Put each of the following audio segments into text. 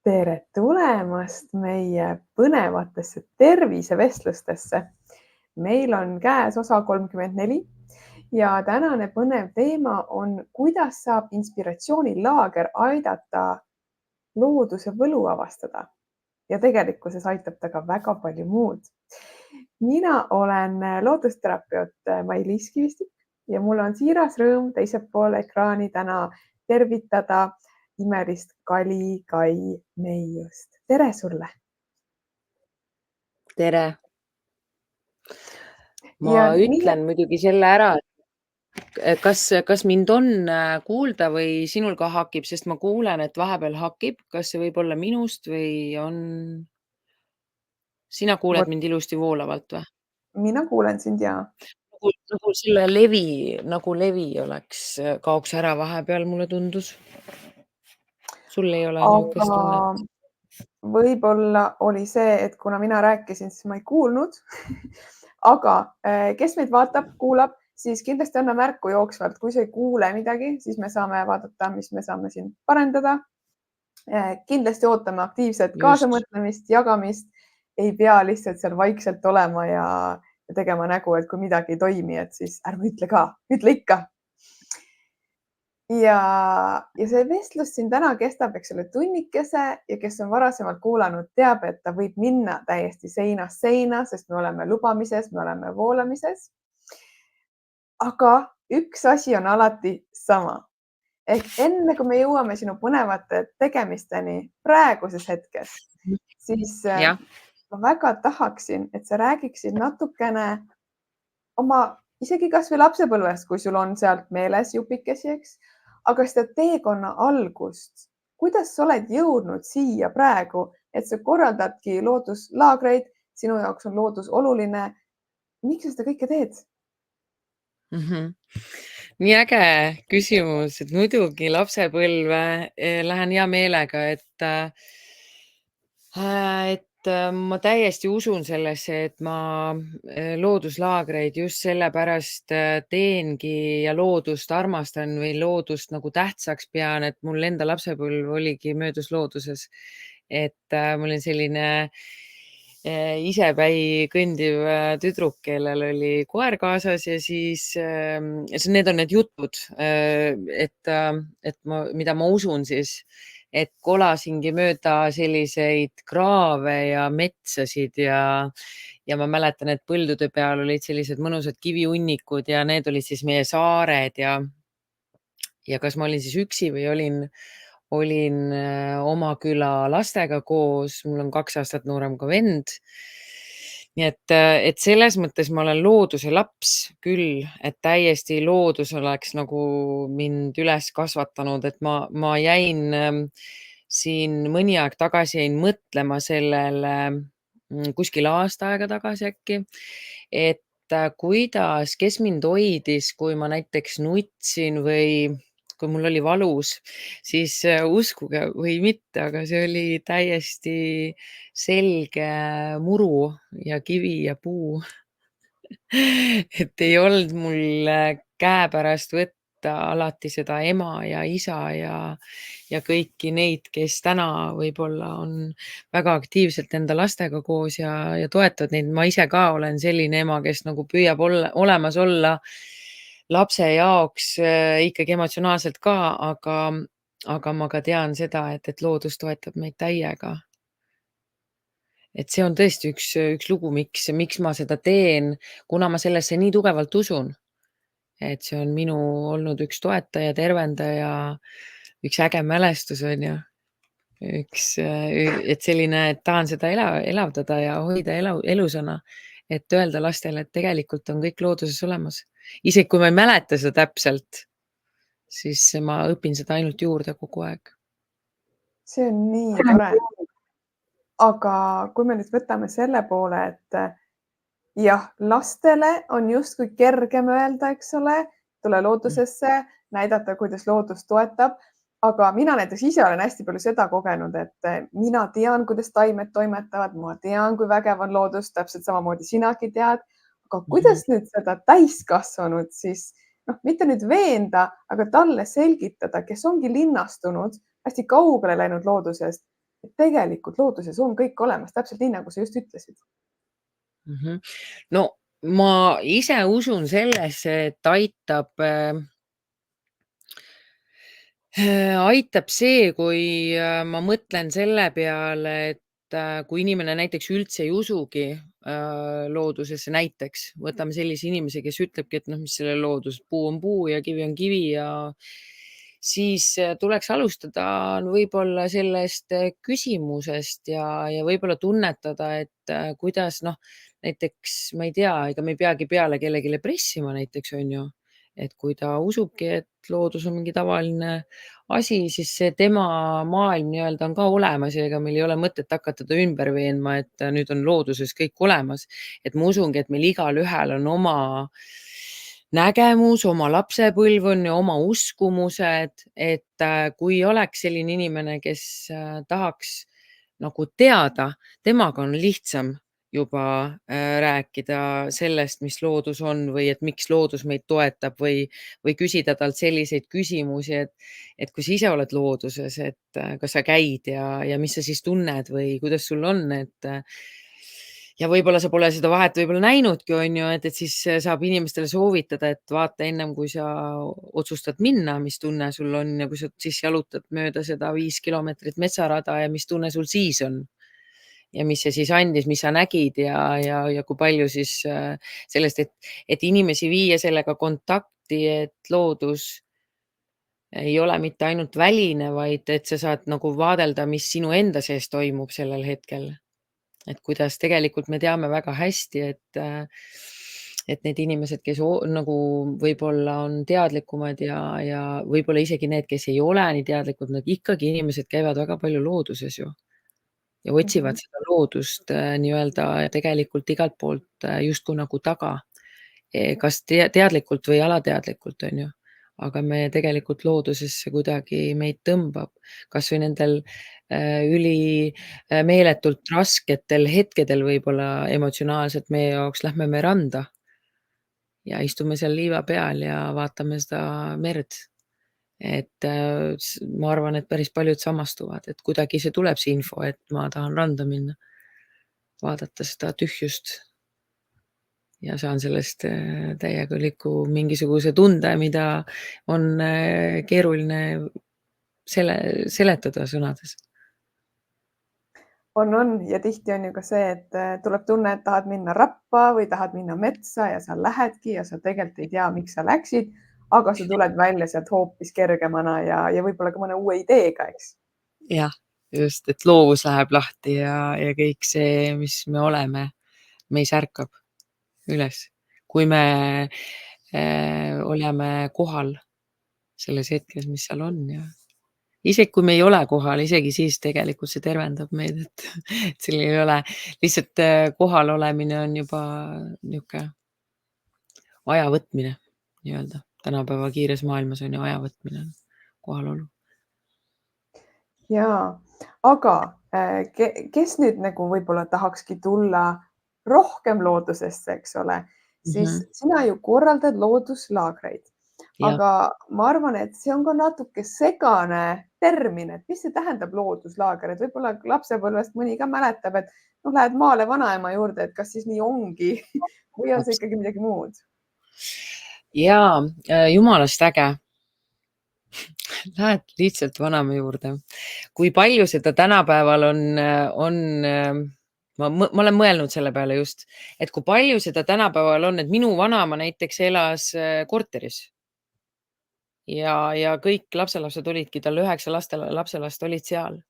Tere tulemast meie põnevatesse tervisevestlustesse. Meil on käes osa 34 ja tänane põnev teema on, kuidas saab inspiratsioonilaager aidata looduse võlu avastada. Ja tegelikkuses aitab ta ka väga palju muud. Mina olen loodusterapeut Mailis Kivistik ja mul on siiras rõõm teisel pool ekraani täna tervitada imelist Kali Kai Meiust. Tere sulle! Tere! Ma ütlen muidugi selle ära, kas mind on kuulda või sinul ka hakib, sest ma kuulen, et vahepeal hakib. Kas see võib olla minust või on... Sina kuuled mind ilusti voolavalt või? Mina kuulen sind, jaa. Nagu selle levi oleks, kaoks ära vahepeal, mulle tundus. Sul ei ole niisugust tunnet? Võib-olla oli see, et kuna mina rääkisin, siis ma ei kuulnud. Aga kes meid vaatab, kuulab, siis kindlasti anna märku jooksvalt. Kui sa ei kuule midagi, siis me saame vaadata, mis me saame siin parendada. Kindlasti ootame aktiivset kaasamõtlemist, jagamist. Ei pea lihtsalt seal vaikselt olema ja tegema nägu, et kui midagi ei toimi, et siis ärme ütle ka, ütle ikka. Ja see vestlus siin täna kestab, eks ole, tunnikese ja kes on varasemalt kuulanud, teab, et ta võib minna täiesti seinast seina, sest me oleme lubamises, me oleme voolamises. Aga üks asi on alati sama. Ehk enne, kui me jõuame sinu põnevate tegemisteni praeguses hetkes, siis ma väga tahaksin, et sa räägiksid natukene oma isegi kas või lapsepõlvest, kui sul on sealt meeles jupikesi, eks, aga seda teekonna algust, kuidas sa oled jõudnud siia praegu, et sa korraldadki looduslaagreid, sinu jaoks on loodus oluline. Miks sa seda kõike teed? Nii äge küsimus, et muidugi lapsepõlve lähen hea meelega, et ma täiesti usun sellesse, et ma looduslaagreid just sellepärast teengi ja loodust armastan või loodust nagu tähtsaks pean, et mul enda lapsepõlv oligi möödus looduses. Et mul on selline isepäi kõndiv tüdruk, kellel oli koer kaasas ja siis need on need jutud, mida ma usun siis, et kolasingi mööda selliseid kraave ja metsasid ja ma mäletan, et põldude peal olid sellised mõnusad kivihunnikud ja need olid siis meie saared ja kas ma olin siis üksi või olin oma küla lastega koos, mul on 2 aastat noorem ka vend. Nii et selles mõttes ma olen looduse laps küll, et täiesti loodus oleks nagu mind üles kasvatanud, et ma jäin siin mõni aeg tagasi jäin mõtlema sellele kuskil aasta aega tagasi äkki, et kuidas, kes mind hoidis, kui ma näiteks nutsin või kui mul oli valus, siis uskuge või mitte, aga see oli täiesti selge muru ja kivi ja puu. Et ei olnud mul käepärast võtta alati seda ema ja isa ja kõiki neid, kes täna võib-olla on väga aktiivselt enda lastega koos ja toetavad neid. Ma ise ka olen selline ema, kes nagu püüab olemas olla lapse jaoks ikkagi emotsionaalselt ka, aga ma ka tean seda, et loodus toetab meid täiega. Et see on tõesti üks lugu, miks ma seda teen, kuna ma sellesse nii tugevalt usun. Et see on minu olnud üks toetaja, tervendaja, üks äge mälestus on ju. Et selline, et tahan seda elavdada ja hoida elusana, et öelda lastele, et tegelikult on kõik looduses olemas. Isegi kui ma ei mäleta seda täpselt, siis ma õpin seda ainult juurde kogu aeg. See on nii tore. Aga kui me nüüd võtame selle poole, et jah, lastele on justkui kergem öelda, eks ole, tule loodusesse, näidata, kuidas loodus toetab. Aga mina näiteks ise olen hästi palju seda kogenud, et mina tean, kuidas taimed toimetavad, ma tean, kui vägev on loodus, täpselt samamoodi sinagi tead. Aga kuidas nüüd seda täiskasvanud siis, mitte nüüd veenda, aga talle selgitada, kes ongi linnastunud, hästi kaugele läinud loodusest, et tegelikult looduses on kõik olemas, täpselt nii, nagu sa just ütlesid. No ma ise usun sellesse, et aitab see, kui ma mõtlen selle peale, et kui inimene näiteks üldse ei usugi loodusesse, näiteks võtame sellise inimese, kes ütlebki, et noh, mis selle loodus, puu on puu ja kivi on kivi ja siis tuleks alustada võib-olla sellest küsimusest ja võib-olla tunnetada, et kuidas noh, näiteks ma ei tea, ega me ei peagi peale kellelegi pressima näiteks on ju, et kui ta usubki, et loodus on mingi tavaline asi, siis see tema maailm nii-öelda on ka olemas ja ega meil ei ole mõtet hakata ta ümber veenma, et nüüd on looduses kõik olemas. Et ma usungi, et meil igalühel on oma nägemus, oma lapsepõlv on ja oma uskumused, et kui oleks selline inimene, kes tahaks nagu teada, temaga on lihtsam juba rääkida sellest, mis loodus on või et miks loodus meid toetab või küsida talt selliseid küsimusi, et kui sa ise oled looduses, et kas sa käid ja mis sa siis tunned või kuidas sul on, et ja võib-olla sa pole seda vahet võib-olla näinudki, on ju, et siis saab inimestele soovitada, et vaata ennem kui sa otsustad minna, mis tunne sul on ja kui sa siis jalutad mööda seda 5 kilomeetrit metsarada ja mis tunne sul siis on. Ja mis see siis andis, mis sa nägid ja kui palju siis sellest, et inimesi viia sellega kontakti, et loodus ei ole mitte ainult väline, vaid et sa saad nagu vaadelda, mis sinu enda sees toimub sellel hetkel. Et kuidas tegelikult me teame väga hästi, et need inimesed, kes nagu võib-olla on teadlikumad ja võib-olla isegi need, kes ei ole nii teadlikud, need ikkagi inimesed käivad väga palju looduses ju ja otsivad seda loodust nii-öelda tegelikult igalt poolt justkui nagu taga. Kas teadlikult või alateadlikult, on ju. Aga me tegelikult loodusesse kuidagi meid tõmbab, kas või nendel meeletult rasketel hetkedel võib-olla emotsionaalselt meie jaoks lähme me randa ja istume seal liiva peal ja vaatame seda merd. Et ma arvan, et päris paljud samastuvad, et kuidagi see tuleb see info, et ma tahan randa minna, vaadata seda tühjust ja saan sellest täieliku mingisuguse tunde, mida on keeruline seletada sõnades. On ja tihti on ju ka see, et tuleb tunne, et tahad minna rappa või tahad minna metsa ja sa lähedki ja sa tegelikult ei tea, miks sa läksid, aga sa tuled välja sealt hoopis kergemana ja võib-olla ka mõne uue ideega, eks. Jah, just, et loovus läheb lahti ja kõik see, mis me oleme, meis ärkab üles, kui me oleme kohal selles hetkes, mis seal on ja isegi kui me ei ole kohal, isegi siis tegelikult see tervendab meid, et seal ei ole lihtsalt kohal olemine on juba niisugune aja võtmine nii-öelda. Tänapäeva kiires maailmas on ju aja võtmine, kohalolu. Jaa, aga kes nüüd nagu võib-olla tahakski tulla rohkem loodusesse, eks ole, siis sina ju korraldad looduslaagreid. Jah. Aga ma arvan, et see on ka natuke segane termin, et mis see tähendab looduslaager, et võib-olla lapsepõlvest mõni ka mäletab, et noh, lähed maale vanaema juurde, et kas siis nii ongi või on see ikkagi midagi muud? Jaa, jumalast äge. Lähed lihtsalt vanaema juurde. Kui palju seda tänapäeval on, ma olen mõelnud selle peale just, et kui palju seda tänapäeval on, et minu vanaema näiteks elas korteris. Ja kõik lapselapsed olidki, tal 9 lapselast olid seal,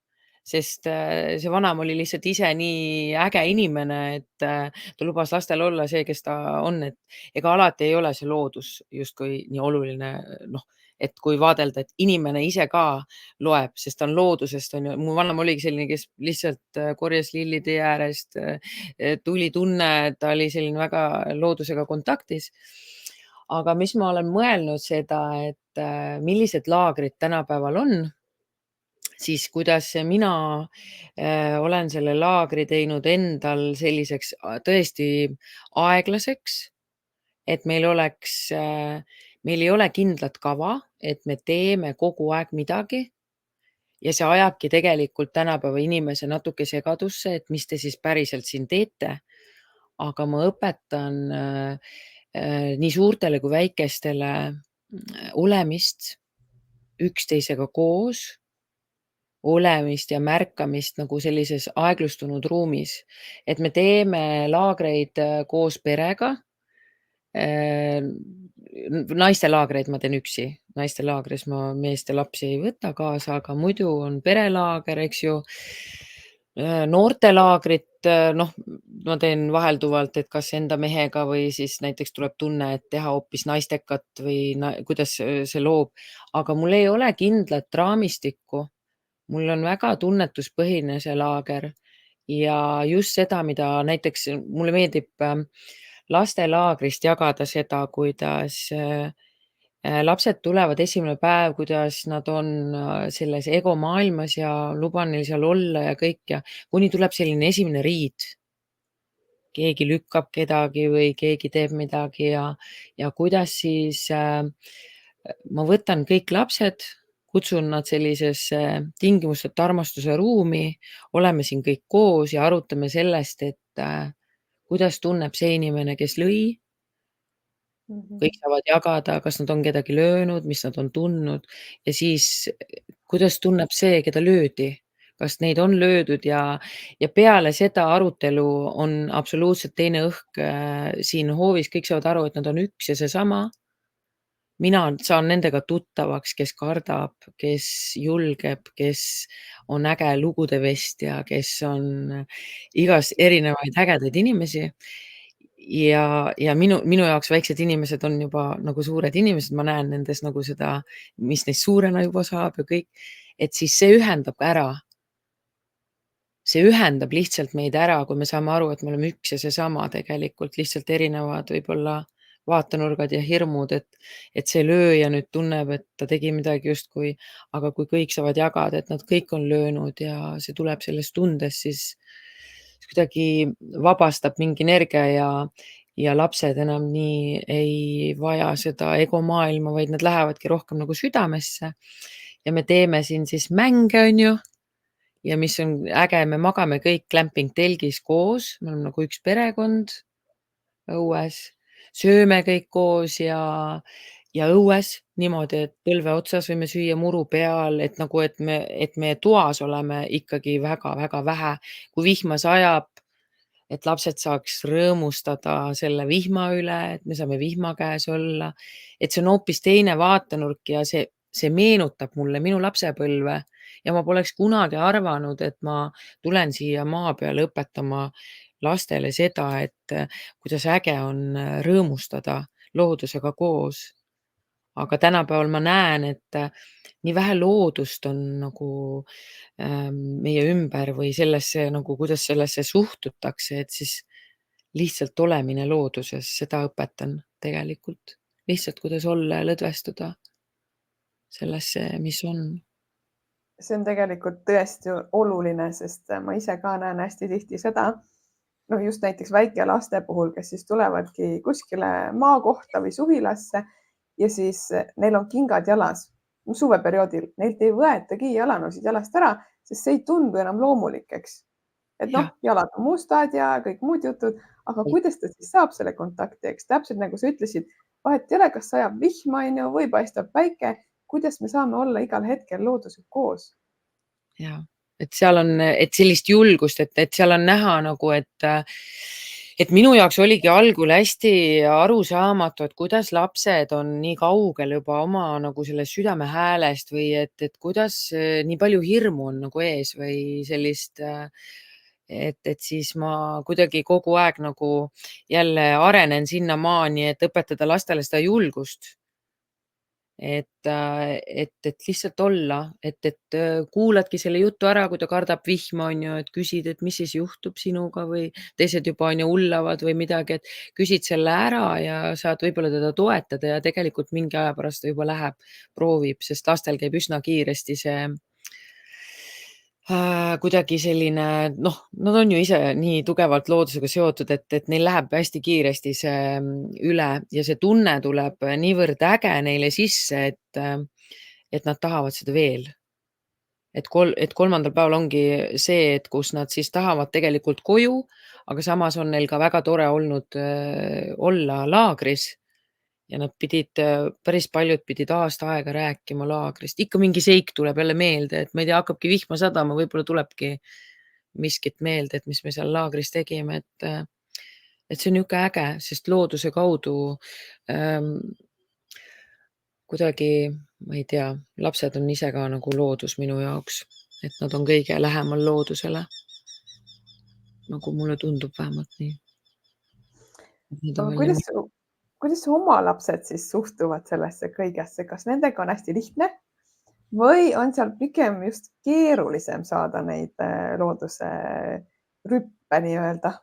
sest see vanaema oli lihtsalt ise nii äge inimene, et ta lubas lastel olla see, kes ta on, et ega alati ei ole see loodus justkui nii oluline, noh, et kui vaadelda, et inimene ise ka loeb, sest ta on loodusest, on ju. Mu vanaema oligi selline, kes lihtsalt korjas lilli tee äärest, tuli tunne, ta oli selline väga loodusega kontaktis. Aga mis ma olen mõelnud seda, et millised laagrid tänapäeval on, siis kuidas mina olen selle laagri teinud endal selliseks tõesti aeglaseks, et meil oleks, meil ei ole kindlat kava, et me teeme kogu aeg midagi ja see ajabki tegelikult tänapäeva inimese natuke segadusse, et mis te siis päriselt siin teete. Aga ma õpetan nii suurtele kui väikestele olemist, üksteisega koos olemist ja märkamist nagu sellises aeglustunud ruumis, et me teeme laagreid koos perega. Naistelaagreid ma teen üksi, naistelaagris ma meeste lapsi ei võta kaasa, aga muidu on perelaager, eks ju. Noortelaagrit, noh, ma teen vahelduvalt, et kas enda mehega või siis näiteks tuleb tunne, et teha hoopis naistekat või kuidas see loob, aga mul ei ole kindlat raamistikku. Mul on väga tunnetuspõhine see laager ja just seda, mida näiteks mulle meeldib lastelaagrist jagada seda, kuidas lapsed tulevad esimene päev, kuidas nad on selles egomaailmas ja luban neil seal olla ja kõik ja kuni tuleb selline esimene riid. Keegi lükkab kedagi või keegi teeb midagi ja kuidas siis ma võtan kõik lapsed, kutsun nad sellisesse tingimusteta armastuse ruumi, oleme siin kõik koos ja arutame sellest, et kuidas tunneb see inimene, kes lõi. Kõik saavad jagada, kas nad on kedagi löönud, mis nad on tundnud ja siis kuidas tunneb see, keda löödi, kas neid on löödud ja peale seda arutelu on absoluutselt teine õhk siin hoovis, kõik saavad aru, et nad on üks ja seesama. Mina saan nendega tuttavaks, kes kardab, kes julgeb, kes on äge lugude vestja, kes on igas erinevaid ägedaid inimesi. Ja minu jaoks väiksed inimesed on juba nagu suured inimesed, ma näen nendes nagu seda, mis neist suurena juba saab ja kõik, et siis see ühendab ära. See ühendab lihtsalt meid ära, kui me saame aru, et me oleme üks ja seesama tegelikult, lihtsalt erinevad võib-olla vaatenurgad ja hirmud, et see lööja nüüd tunneb, et ta tegi midagi justkui, aga kui kõik saavad jagada, et nad kõik on löönud ja see tuleb sellest tundest, siis kuidagi vabastab mingi energia ja lapsed enam nii ei vaja seda egomaailma, vaid nad lähevadki rohkem nagu südamesse. Ja me teeme siin siis mänge, on ju. Ja mis on äge, me magame kõik glamping-telgis koos, me oleme nagu üks perekond õues, sööme kõik koos ja õues niimoodi, et põlve otsas võime süüa muru peal, et nagu, et me toas oleme ikkagi väga-väga vähe. Kui vihma sajab, et lapsed saaks rõõmustada selle vihma üle, et me saame vihma käes olla, et see on hoopis teine vaatenurk ja see meenutab mulle minu lapsepõlve ja ma poleks kunagi arvanud, et ma tulen siia maa peale õpetama lastele seda, et kuidas äge on rõõmustada loodusega koos. Aga tänapäeval ma näen, et nii vähe loodust on nagu meie ümber või sellesse nagu, kuidas sellesse suhtutakse, et siis lihtsalt olemine looduses, seda õpetan tegelikult. Lihtsalt, kuidas olla ja lõdvestuda sellesse, mis on. See on tegelikult tõesti oluline, sest ma ise ka näen hästi tihti seda, no just näiteks väikelaste puhul, kes siis tulevadki kuskile maakohta või suvilasse ja siis neil on kingad jalas. Suveperioodil neilt ei võetagi jalanõusid jalast ära, sest see ei tundu enam loomulik, eks. Et noh, Jah, jalad on mustad ja kõik muud jutud, aga kuidas ta siis saab selle kontakti, eks täpselt nagu sa ütlesid, vahet ei ole, kas sajab vihma on ju, või paistab päike, kuidas me saame olla igal hetkel loodusega koos. ja. Et seal on, et sellist julgust, et seal on näha nagu, et minu jaoks oligi algul hästi arusaamatu, et kuidas lapsed on nii kaugel juba oma nagu sellest südame häälest või et kuidas nii palju hirmu on nagu ees või sellist, et siis ma kuidagi kogu aeg nagu jälle arenen sinnamaani, et õpetada lastele seda julgust. Et lihtsalt olla, et kuuladki selle jutu ära, kui ta kardab vihma, on ju, et küsid, et mis siis juhtub sinuga või teised juba on ju hullavad või midagi, et küsid selle ära ja saad võib-olla teda toetada ja tegelikult mingi aja pärast ta juba läheb, proovib, sest lastel käib üsna kiiresti see kuidagi selline, noh, nad on ju ise nii tugevalt loodusega seotud, et neil läheb hästi kiiresti see üle ja see tunne tuleb niivõrd äge neile sisse, et nad tahavad seda veel. et kolmandal päeval ongi see, et kus nad siis tahavad tegelikult koju, aga samas on neil ka väga tore olnud olla laagris ja nad pidid, päris paljud pidid aasta aega rääkima laagrist. Ikka mingi seik tuleb jälle meelde, et ma ei tea, hakkabki vihma sadama, võib-olla tulebki miskit meelde, et mis me seal laagris tegime, et see on niisugune äge, sest looduse kaudu kuidagi, ma ei tea, lapsed on ise ka nagu loodus minu jaoks, et nad on kõige lähemal loodusele. Nagu mulle tundub vähemalt nii. Need on Aga veel nii kuidas su oma lapsed siis suhtuvad sellesse kõigesse, kas nendega on hästi lihtne või on seal pigem just keerulisem saada neid looduse rüppe nii-öelda?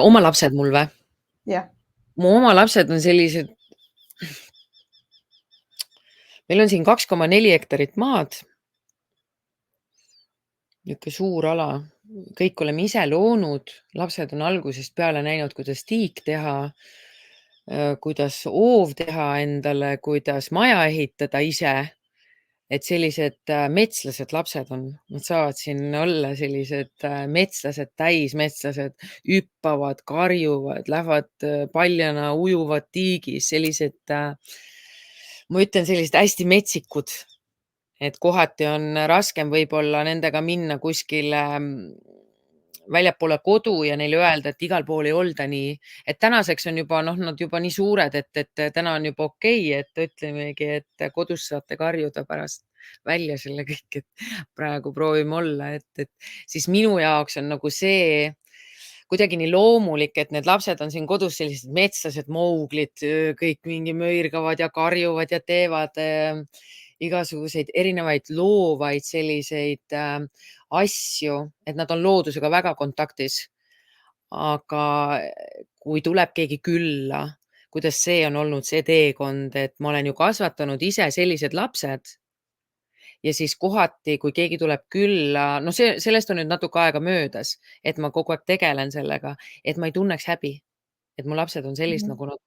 oma lapsed mul või? Jah, Mu oma lapsed on sellised, meil on siin 2,4 hektarit maad. Niisugune suur ala, kõik oleme ise loonud, lapsed on algusest peale näinud, kuidas tiik teha, kuidas hoov teha endale, kuidas maja ehitada ise. Et sellised metslased lapsed on, nad saavad siin olla sellised metslased, täismetslased, hüppavad, karjuvad, lähevad paljana, ujuvad tiigis, sellised, ma ütlen, sellised hästi metsikud. Et kohati on raskem võib-olla nendega minna kuskile väljapoole kodu ja neile öelda, et igal pool ei olda nii. Et tänaseks on juba, noh, nad juba nii suured, et täna on juba okei, et ütlemegi, et kodus saate karjuda pärast välja selle kõik, et praegu proovime olla, et siis minu jaoks on nagu see kuidagi nii loomulik, et need lapsed on siin kodus sellised metslased mouglid, kõik mingi möirgavad ja karjuvad ja teevad igasuguseid erinevaid loovaid selliseid asju, et nad on loodusega väga kontaktis. Aga kui tuleb keegi külla, kuidas see on olnud see teekond, et ma olen ju kasvatanud ise sellised lapsed ja siis kohati, kui keegi tuleb külla, no sellest on nüüd natuke aega möödas, et ma kogu aeg tegelen sellega, et ma ei tunneks häbi, et mu lapsed on sellised, nagu nad on.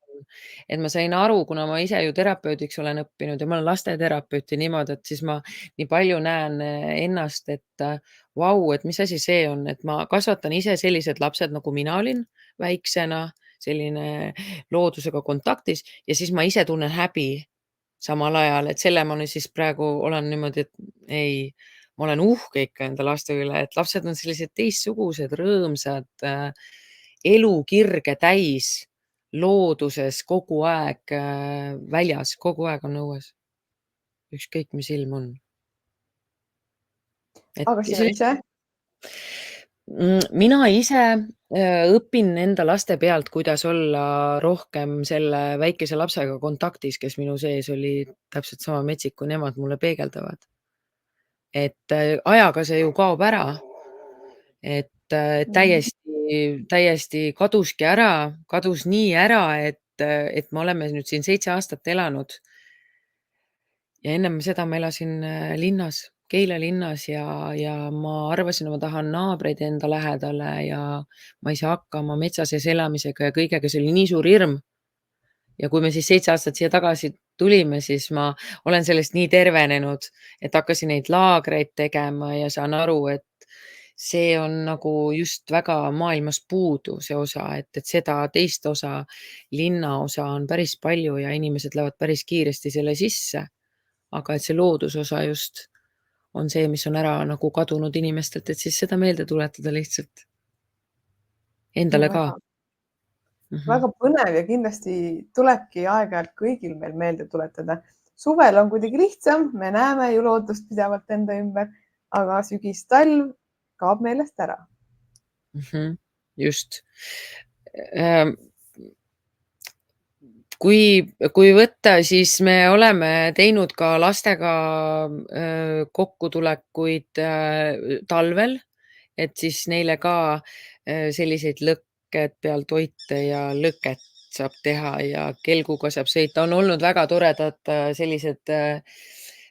Et ma sain aru, kuna ma ise ju terapeudiks olen õppinud ja ma olen lasteterapeut ja niimoodi, et siis ma nii palju näen ennast, et vau, et mis asi see on, et ma kasvatan ise sellised lapsed, nagu mina olin väiksena, selline loodusega kontaktis ja siis ma ise tunnen häbi samal ajal, et selle ma nüüd siis praegu olen niimoodi, et ei, ma olen uhke ikka enda laste üle, et lapsed on sellised teistsugused, rõõmsad, elukirge täis looduses kogu aeg väljas, kogu aeg on õues. Ükskõik, mis ilm on. aga sina ise? Mina ise õpin enda laste pealt, kuidas olla rohkem selle väikese lapsega kontaktis, kes minu sees oli täpselt sama metsik, kui nemad mulle peegeldavad. Et ajaga see ju kaob ära. Et täiesti kaduski ära, kadus nii ära, et me oleme nüüd siin 7 aastat elanud. Ja ennem seda ma elasin linnas, Keila linnas ja ma arvasin, et ma tahan naabreid enda lähedale ja ma ei saa hakkama metsa sees elamisega ja kõigega, see oli nii suur hirm. Ja kui me siis 7 aastat siia tagasi tulime, siis ma olen sellest nii tervenenud, et hakkasin neid laagreid tegema ja saan aru, et see on nagu just väga maailmas puudu, see osa, et seda teist osa, linnaosa on päris palju ja inimesed lähevad päris kiiresti selle sisse. Aga et see loodusosa just on see, mis on ära nagu kadunud inimestelt, et siis seda meelde tuletada lihtsalt. Endale ka. Väga põnev ja kindlasti tulebki aeg-ajalt kõigil meil meelde tuletada. Suvel on kuidagi lihtsam, me näeme ju loodust pidevalt enda ümber, aga sügis-talv kaob meelest ära. Just. Kui võtta, siis me oleme teinud ka lastega kokkutulekuid talvel, et siis neile ka selliseid lõkked peal toite ja lõket saab teha ja kelguga saab sõita. On olnud väga toredad sellised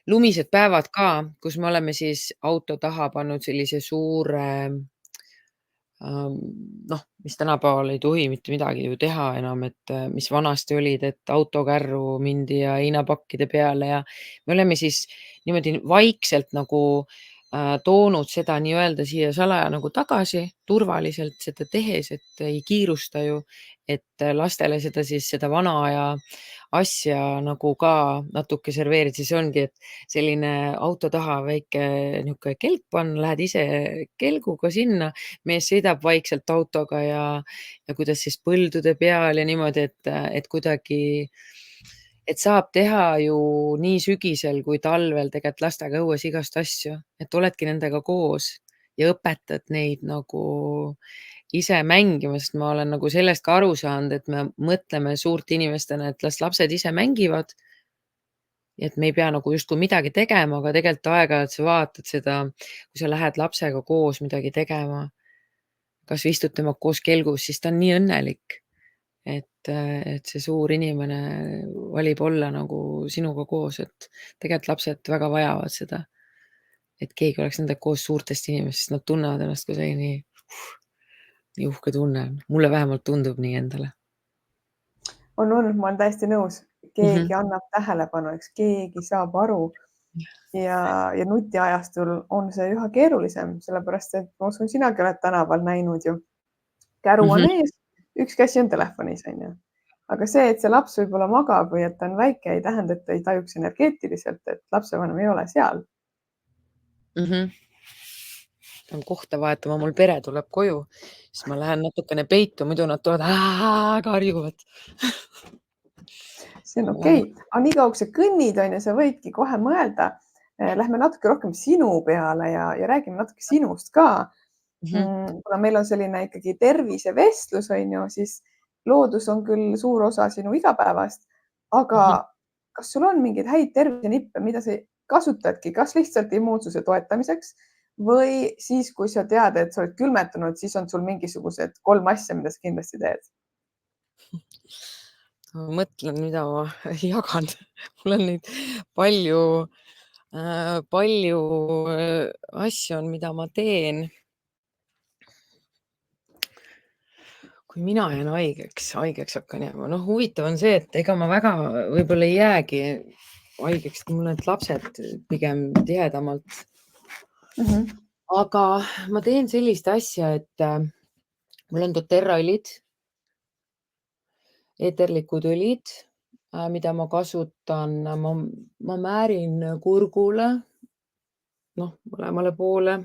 lumised päevad ka, kus me oleme siis auto taha pannud sellise suure noh, mis tänapäeval ei tohi mitte midagi ju teha enam, et mis vanasti olid, et autokärru mindi ja heinapakkide peale ja me oleme siis niimoodi vaikselt nagu toonud seda nii-öelda siia salaja nagu tagasi, turvaliselt seda tehes, et ei kiirusta ju, et lastele seda vana aja asja nagu ka natuke serveerida, siis ongi, et selline auto taha väike niisugune kelk panna, lähed ise kelguga sinna, mees sõidab vaikselt autoga ja kuidas siis põldude peal ja niimoodi, et kuidagi, et saab teha ju nii sügisel kui talvel tegelikult lastega õues igast asju, et oledki nendega koos ja õpetad neid nagu ise mängima, sest ma olen nagu sellest ka aru saanud, et me mõtleme suurte inimestena, et las lapsed ise mängivad. Et me ei pea nagu justkui midagi tegema, aga tegelikult aeg-ajalt sa vaatad seda, kui sa lähed lapsega koos midagi tegema, kas või istud temaga koos kelgus, siis ta on nii õnnelik, et see suur inimene valib olla nagu sinuga koos, et tegelikult lapsed väga vajavad seda, et keegi oleks nendega koos suurtest inimestest, nad tunnevad ennast kuidagi nii uhke tunne. Mulle vähemalt tundub nii endale. on, ma olen täiesti nõus. Keegi annab tähelepanu, eks keegi saab aru ja nutiajastul on see üha keerulisem, sellepärast et ma usun, sinagi oled tänaval näinud ju. Käru on ees, üks käsi on telefonis, on ju. Aga see, et see laps võib-olla magab või et ta on väike, ei tähenda, et ta ei tajuks energeetiliselt, et lapsevanem ei ole seal. Pean kohta vahetama, mul pere tuleb koju, siis ma lähen natukene peitu, muidu nad tulevad, karjuvad. See on okei. Aga nii kaua, kui sa kõnnid, on ju, sa võidki kohe mõelda. Lähme natuke rohkem sinu peale ja räägime natuke sinust ka. Kuna meil on selline ikkagi tervisevestlus, on ju, siis loodus on küll suur osa sinu igapäevast, aga kas sul on mingeid häid tervisenippe, mida sa kasutadki, kas lihtsalt immuunsuse toetamiseks või siis, kui sa tead, et sa oled külmetunud, siis on sul mingisugused 3 asja, mida sa kindlasti teed? Ma mõtlen, mida ma jagan. Mul on neid palju asju on, mida ma teen. Kui mina jään haigeks hakkan jääma. Noh, huvitav on see, et ega ma väga võib-olla ei jäägi haigeks, kui mul need lapsed pigem tihedamalt. Aga ma teen sellist asja, et mul on doTERRA õlid, eeterlikud õlid, mida ma kasutan, ma määrin kurgule, noh, mõlemale poole,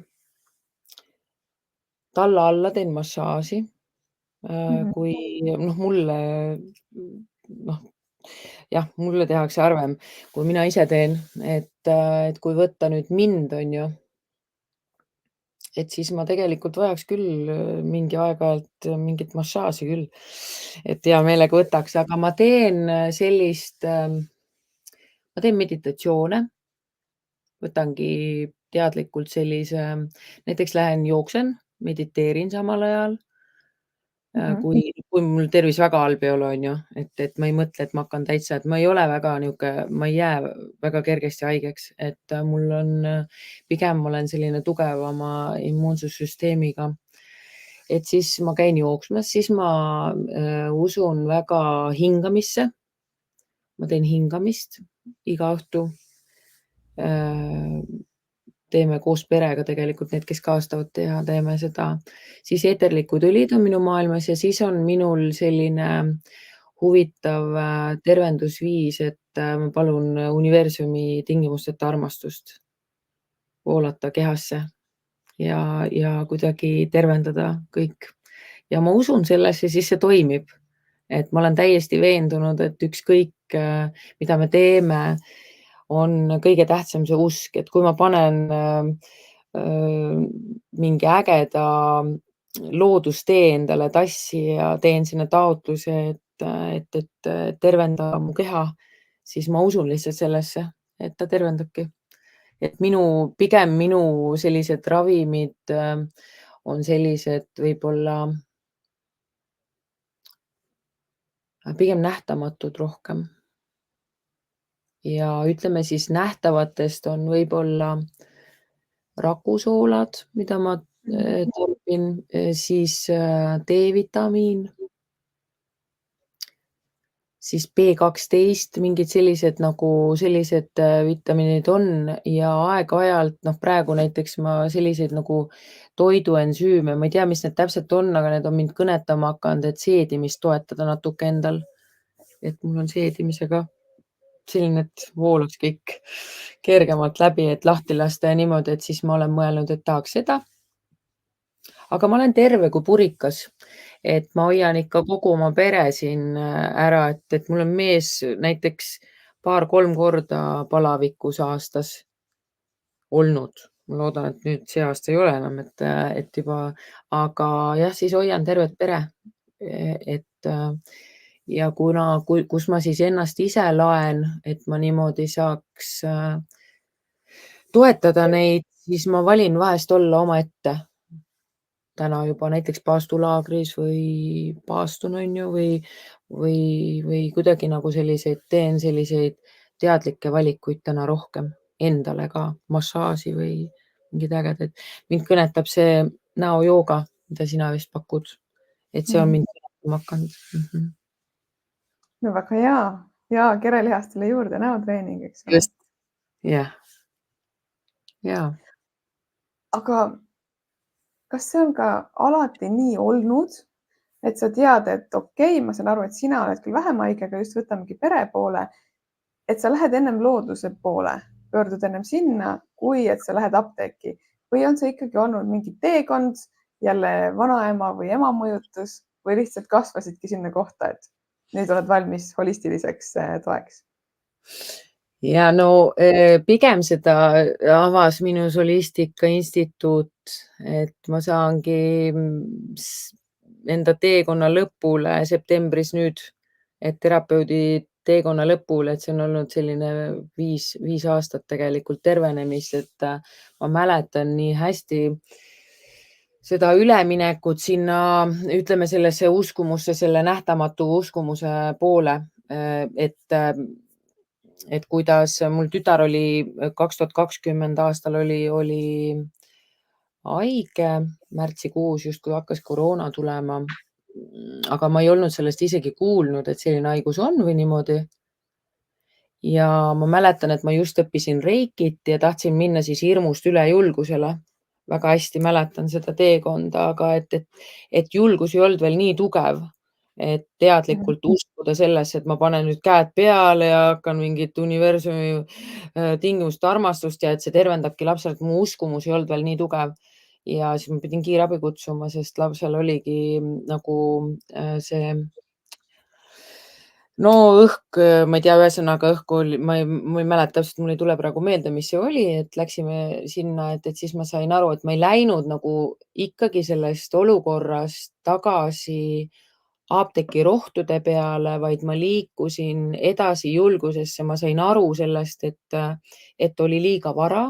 talla alla teen massaaži. Kui noh, mulle, noh, jah, mulle tehakse harvem, kui mina ise teen, et kui võtta nüüd mind, on ju, et siis ma tegelikult vajaks küll mingi aeg-ajalt mingit massaaži küll, et hea meelega võtaks, aga ma teen sellist, ma teen meditatsioone, võtangi teadlikult sellise, näiteks lähen jooksen, mediteerin samal ajal. Kui mul tervis väga halb ei ole, on ju, et ma ei mõtle, et ma hakkan täitsa, et ma ei ole väga niisugune, ma ei jää väga kergesti haigeks, et mul on, pigem ma olen selline tugevama immuunsussüsteemiga. Et siis ma käin jooksmas, siis ma usun väga hingamisse. Ma teen hingamist iga õhtu. Teeme koos perega tegelikult need, kes kaastavad teha, teeme seda. Siis eeterlikud õlid on minu maailmas ja siis on minul selline huvitav tervendusviis, et ma palun universumi tingimusteta armastust voolata kehasse ja kuidagi tervendada kõik. Ja ma usun sellesse, siis see toimib. Et ma olen täiesti veendunud, et ükskõik, mida me teeme, on kõige tähtsam see usk, et kui ma panen mingi ägeda loodustee endale tassi ja teen sinna taotluse, et tervenda mu keha, siis ma usun lihtsalt sellesse, et ta tervendabki. Et pigem minu sellised ravimid on sellised võib-olla pigem nähtamatud rohkem. Ja ütleme siis nähtavatest on võib-olla rakusoolad, mida ma tarbin, siis D-vitamiin, siis B12, mingid sellised nagu sellised vitamiinid on ja aeg-ajalt, noh, praegu näiteks ma selliseid nagu toiduensüüme, ma ei tea, mis need täpselt on, aga need on mind kõnetama hakanud, et seedimist toetada natuke endal. Et mul on seedimisega selline, et voolaks kõik kergemalt läbi, et lahti lasta ja niimoodi, et siis ma olen mõelnud, et tahaks seda. Aga ma olen terve kui purikas, et ma hoian ikka kogu oma pere siin ära, et mul on mees näiteks 2-3 korda palavikus aastas olnud. Ma loodan, et nüüd see aasta ei ole enam, et juba, aga jah, siis hoian tervet pere. Et ja kus ma siis ennast ise laen, et ma niimoodi saaks toetada neid, siis ma valin vahest olla omaette. Täna juba näiteks paastulaagris või paastun, on ju, või kuidagi nagu teen selliseid teadlikke valikuid täna rohkem endale ka, massaaži või mingeid ägedaid. Mind kõnetab see näojooga, mida sina vist pakud, et see on mind kõnetama hakanud. No väga hea ja kerelihastele juurde näotreening, eks ole. Just, jah. Jaa. Aga kas see on ka alati nii olnud, et sa tead, et okei, ma saan aru, et sina oled küll vähem haige, aga just võtamegi pere poole, et sa lähed ennem looduse poole, pöördud ennem sinna, kui et sa lähed apteeki või on see ikkagi olnud mingi teekond, jälle vanaema või ema mõjutus või lihtsalt kasvasidki sinna kohta, et nüüd oled valmis holistiliseks toeks? Ja no pigem seda avas minu Solistika Instituut, et ma saangi enda teekonna lõpule septembris nüüd, et terapeudi teekonna lõpule, et see on olnud selline 5 aastat tegelikult tervenemist, et ma mäletan nii hästi seda üleminekut sinna, ütleme sellesse uskumusse, selle nähtamatu uskumuse poole, et kuidas mul tütar oli 2020 aastal oli haige märtsikuus, justkui hakkas koroona tulema. Aga ma ei olnud sellest isegi kuulnud, et selline haigus on või niimoodi. Ja ma mäletan, et ma just õppisin reikit ja tahtsin minna siis hirmust üle julgusele. Väga hästi mäletan seda teekonda, aga et julgus ei olnud veel nii tugev, et teadlikult uskuda sellesse, et ma panen nüüd käed peale ja hakkan mingit universumi tingimuste armastust ja et see tervendabki lapsele, et mu uskumus ei olnud veel nii tugev. Ja siis ma pidin kiirabi kutsuma, sest lapsel oligi nagu see no õhk, ma ei tea, ühesõnaga õhku oli, ma ei mäleta täpselt, mul ei tule praegu meelde, mis see oli, et läksime sinna, et siis ma sain aru, et ma ei läinud nagu ikkagi sellest olukorrast tagasi apteeki rohtude peale, vaid ma liikusin edasi julgusesse. Ma sain aru sellest, et oli liiga vara,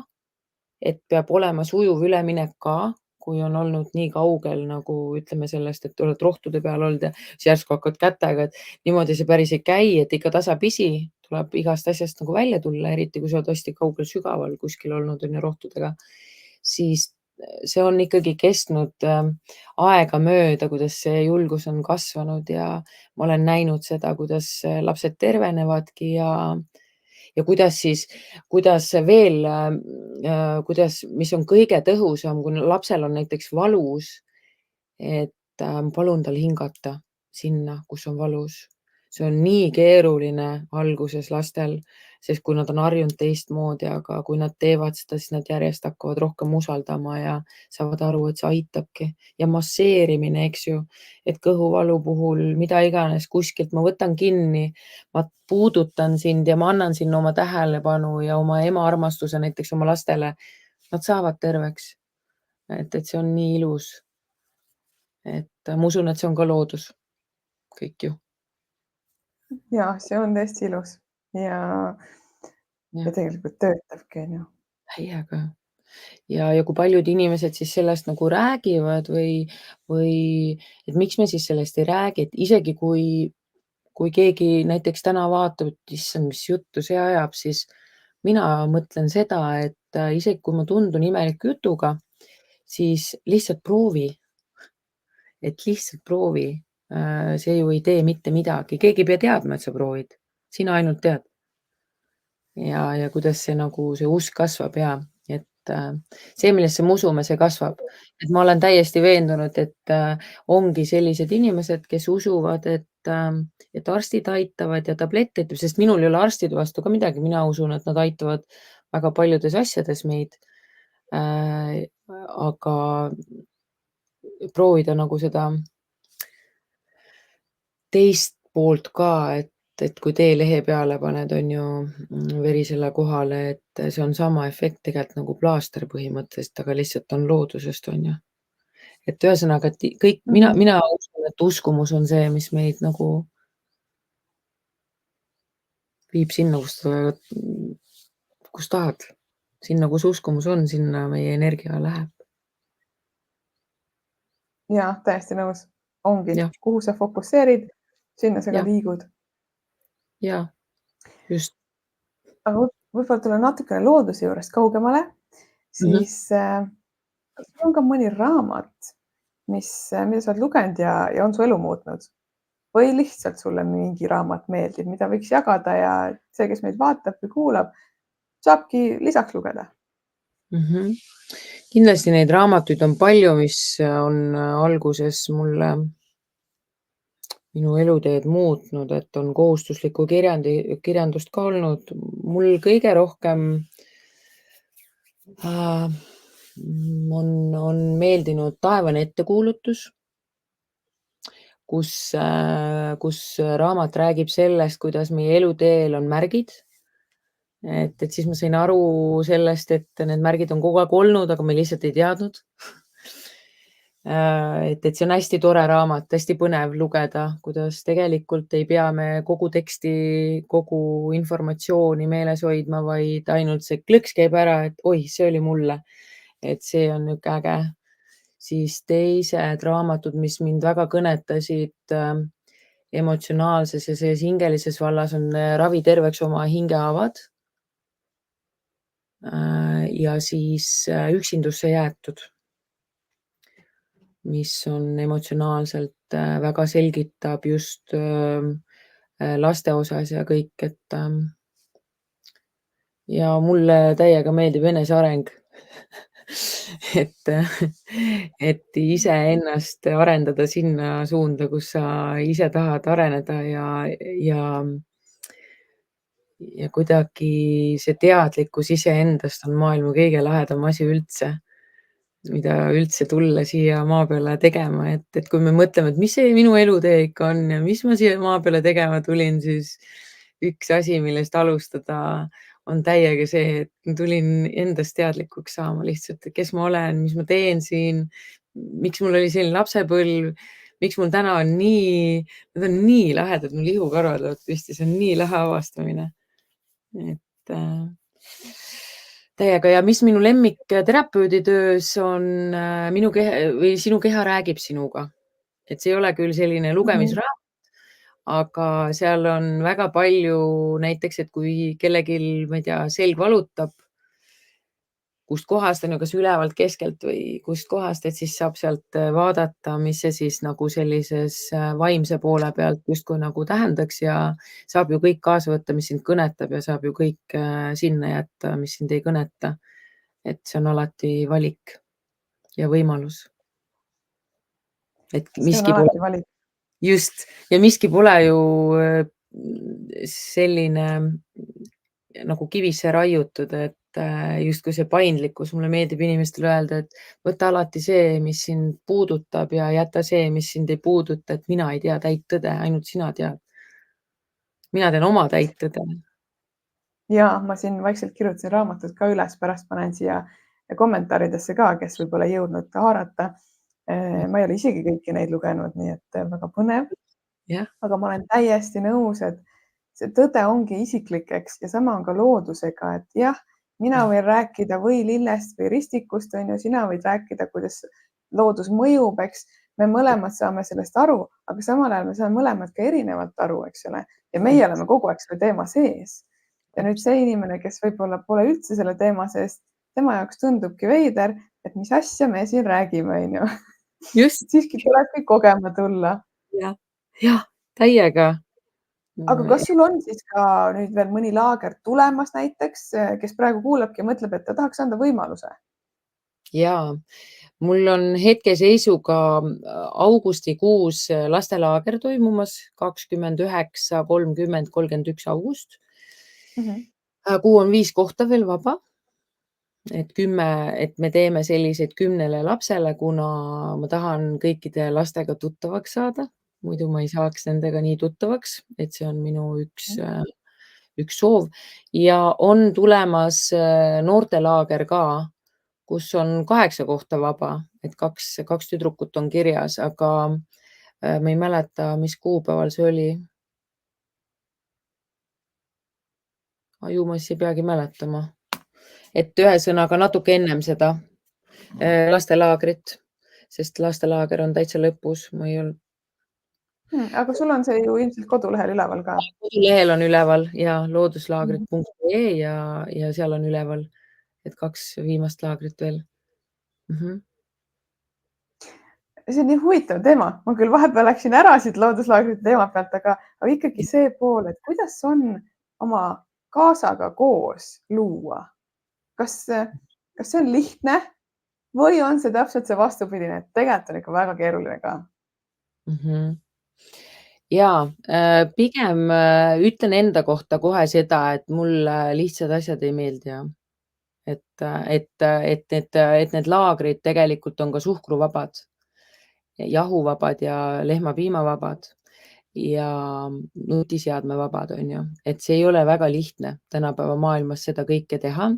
et peab olema sujuv üleminek ka, kui on olnud nii kaugel nagu ütleme sellest, et oled rohtude peal olnud ja siis järsku hakkad kätega, et niimoodi see päris ei käi, et ikka tasapisi tuleb igast asjast nagu välja tulla, eriti kui sa oled hästi kaugel sügaval kuskil olnud on ju rohtudega, siis see on ikkagi kestnud aegamööda, kuidas see julgus on kasvanud ja ma olen näinud seda, kuidas lapsed tervenevadki ja kuidas veel, mis on kõige tõhusam, kui lapsel on näiteks valus, et palun tal hingata sinna, kus on valus. See on nii keeruline alguses lastel, sest kui nad on harjunud teistmoodi, aga kui nad teevad seda, siis nad järjest hakkavad rohkem usaldama ja saavad aru, et see aitabki. Ja masseerimine, eks ju, et kõhuvalu puhul mida iganes kuskilt ma võtan kinni, ma puudutan sind ja ma annan sinna oma tähelepanu ja oma ema armastuse näiteks oma lastele. Nad saavad terveks. Et see on nii ilus. Et ma usun, et see on ka loodus. Kõik ju. Ja see on tõesti ilus ja tegelikult töötabki, on ju. Täiega. Ja kui paljud inimesed siis sellest nagu räägivad või et miks me siis sellest ei räägi, et isegi kui keegi näiteks täna vaatab, et issand, mis juttu see ajab, siis mina mõtlen seda, et isegi kui ma tundun imeliku jutuga, siis lihtsalt proovi, et lihtsalt proovi. See ju ei tee mitte midagi, keegi ei pea teadma, et sa proovid, sina ainult tead. Ja kuidas see nagu see usk kasvab ja et see, millesse me usume, see kasvab. Et ma olen täiesti veendunud, et ongi sellised inimesed, kes usuvad, et arstid aitavad ja tablett aitab, sest minul ei ole arstide vastu ka midagi, mina usun, et nad aitavad väga paljudes asjades meid. Aga proovida nagu seda teist poolt ka, et kui teelehe peale paned, on ju verisele kohale, et see on sama efekt tegelikult nagu plaaster põhimõtteliselt, aga lihtsalt on loodusest, on ju. Et ühesõnaga, et kõik, mina usun, et uskumus on see, mis meid nagu viib sinna, kus tahad. Sinna, kus uskumus on, sinna meie energia läheb. Ja, täiesti nõus. Ongi, Jah. kuhu sa fokusseerid, sinna sa ka Jah. liigud. Jaa, just. Aga võib-olla tulla natukene looduse juurest kaugemale, siis sul on ka mõni raamat, mida sa oled lugenud ja on su elu muutnud? Või lihtsalt sulle mingi raamat meeldib, mida võiks jagada ja see, kes meid vaatab või kuulab, saabki lisaks lugeda? Kindlasti neid raamatuid on palju, mis on alguses mulle minu eluteed muutnud, et on kohustuslikku kirjandust ka olnud. Mul kõige rohkem on meeldinud Taevane ettekuulutus, kus raamat räägib sellest, kuidas meie eluteel on märgid. Et siis ma sain aru sellest, et need märgid on kogu aeg olnud, aga me lihtsalt ei teadnud. Et see on hästi tore raamat, hästi põnev lugeda, kuidas tegelikult ei pea me kogu teksti, kogu informatsiooni meeles hoidma, vaid ainult see klõks käib ära, et oi, see oli mulle. Et see on niisugune äge. Siis teised raamatud, mis mind väga kõnetasid emotsionaalses ja selles hingelises vallas, on Ravi terveks oma hingehaavad. Ja siis Üksindusse jäetud, mis on emotsionaalselt väga selgitab just laste osas ja kõik, et ja mulle täiega meeldib eneseareng. et iseennast arendada sinna suunda, kus sa ise tahad areneda ja kuidagi see teadlikkus iseendast on maailma kõige lahedam asi üldse, mida üldse tulla siia maa peale tegema, et kui me mõtleme, et mis see minu elutee ikka on ja mis ma siia maa peale tegema tulin, siis üks asi, millest alustada, on täiega see, et ma tulin endast teadlikuks saama lihtsalt, kes ma olen, mis ma teen siin, miks mul oli selline lapsepõlv, miks mul täna on need on nii lahedad, mul ihukarvad lähevad püsti, see on nii lahe avastamine. Et täiega ja mis minu lemmik terapeudi töös on Sinu keha räägib sinuga. Et see ei ole küll selline lugemisraamat, aga seal on väga palju näiteks, et kui kellegil, ma ei tea, selg valutab, kust kohast on ju, kas ülevalt, keskelt või kust kohast, et siis saab sealt vaadata, mis see siis nagu sellises vaimse poole pealt justkui nagu tähendaks ja saab ju kõik kaasa võtta, mis sind kõnetab ja saab ju kõik sinna jätta, mis sind ei kõneta. Et see on alati valik ja võimalus. Et miski pole valik. just ja miski pole ju selline nagu kivisse raiutud, et justkui see paindlikkus, mulle meeldib inimestele öelda, et võta alati see, mis sind puudutab ja jäta see, mis sind ei puuduta, et mina ei tea täit tõde, ainult sina tead. Mina tean oma täit tõde. Ja ma siin vaikselt kirjutasin raamatut ka üles, pärast panen siia kommentaaridesse ka, kes võib-olla ei jõudnud ka haarata. Ma ei ole isegi kõiki neid lugenud, nii et väga põnev. Aga ma olen täiesti nõus, et see tõde ongi isiklik, eks, ja sama on ka loodusega, et jah, mina võin rääkida või lillest või ristikust, on ju, sina võid rääkida, kuidas loodus mõjub, eks. Me mõlemad saame sellest aru, aga samal ajal me saame mõlemad ka erinevalt aru, eks ole. Ja meie oleme kogu aeg selle teema sees. Ja nüüd see inimene, kes võib-olla pole üldse selle teema sees, tema jaoks tundubki veider, et mis asja me siin räägime, on ju. Just. Siiski tulebki kogema tulla. Jah, täiega. Aga kas sul on siis ka nüüd veel mõni laager tulemas näiteks, kes praegu kuulabki ja mõtleb, et ta tahaks anda võimaluse? Jaa, mul on hetkeseisuga augustikuus lastelaager toimumas 29, 30, 31 august. Kuhu on 5 kohta veel vaba. Et me teeme selliseid 10 lapsele, kuna ma tahan kõikide lastega tuttavaks saada. Muidu ma ei saaks nendega nii tuttavaks, et see on minu üks soov. Ja on tulemas noortelaager ka, kus on 8 kohta vaba, et 2 tüdrukut on kirjas, aga ma ei mäleta, mis kuupäeval see oli. Aju ma siis ei peagi mäletama. Et ühesõnaga natuke ennem seda lastelaagrit, sest lastelaager on täitsa lõpus. Ma ei olnud. Aga sul on see ju ilmselt kodulehel üleval ka. Kodulehel on üleval ja looduslaagrid.ee ja seal on üleval, et 2 viimast laagrit veel. See on nii huvitav teema. Ma küll vahepeal läksin ära siit looduslaagrite teema pealt, aga ikkagi see pool, et kuidas on oma kaasaga koos luua. Kas see on lihtne või on see täpselt see vastupidine, et tegelikult on ikka väga keeruline ka? Jaa, pigem ütlen enda kohta kohe seda, et mulle lihtsad asjad ei meeldi. Et need laagrid tegelikult on ka suhkruvabad, jahuvabad ja lehmapiimavabad ja nutiseadmevabad, on ju. Et see ei ole väga lihtne tänapäeva maailmas seda kõike teha.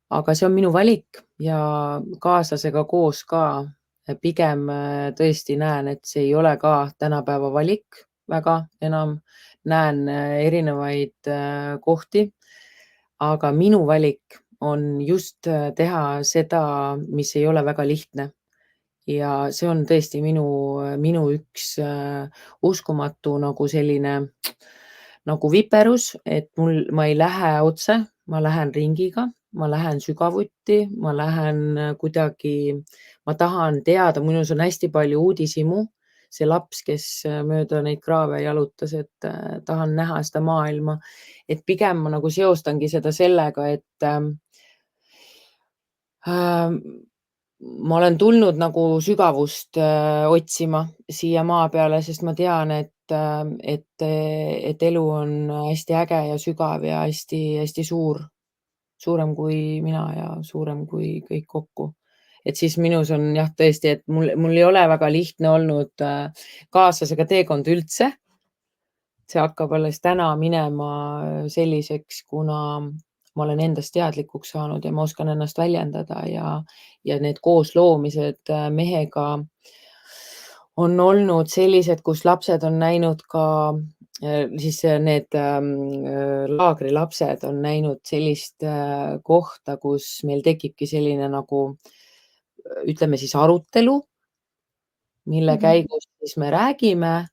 Aga see on minu valik ja kaaslasega koos ka. Pigem tõesti näen, et see ei ole ka tänapäeva valik väga enam. Näen erinevaid kohti, aga minu valik on just teha seda, mis ei ole väga lihtne. Ja see on tõesti minu üks uskumatu nagu selline nagu viperus, et ma ei lähe otse, ma lähen ringiga, ma lähen sügavuti, ma lähen kuidagi, ma tahan teada, minus on hästi palju uudishimu, see laps, kes mööda neid kraave jalutas, et tahan näha seda maailma, et pigem ma nagu seostangi seda sellega, et ma olen tulnud nagu sügavust otsima siia maa peale, sest ma tean, et elu on hästi äge ja sügav ja hästi suur, suurem kui mina ja suurem kui kõik kokku. Et siis minus on jah, tõesti, et mul ei ole väga lihtne olnud kaaslasega teekond üldse. See hakkab alles täna minema selliseks, kuna ma olen endast teadlikuks saanud ja ma oskan ennast väljendada ja need koosloomised mehega on olnud sellised, kus lapsed on näinud ka, siis need laagri lapsed on näinud sellist kohta, kus meil tekibki selline nagu, ütleme siis arutelu, mille käigus siis me räägime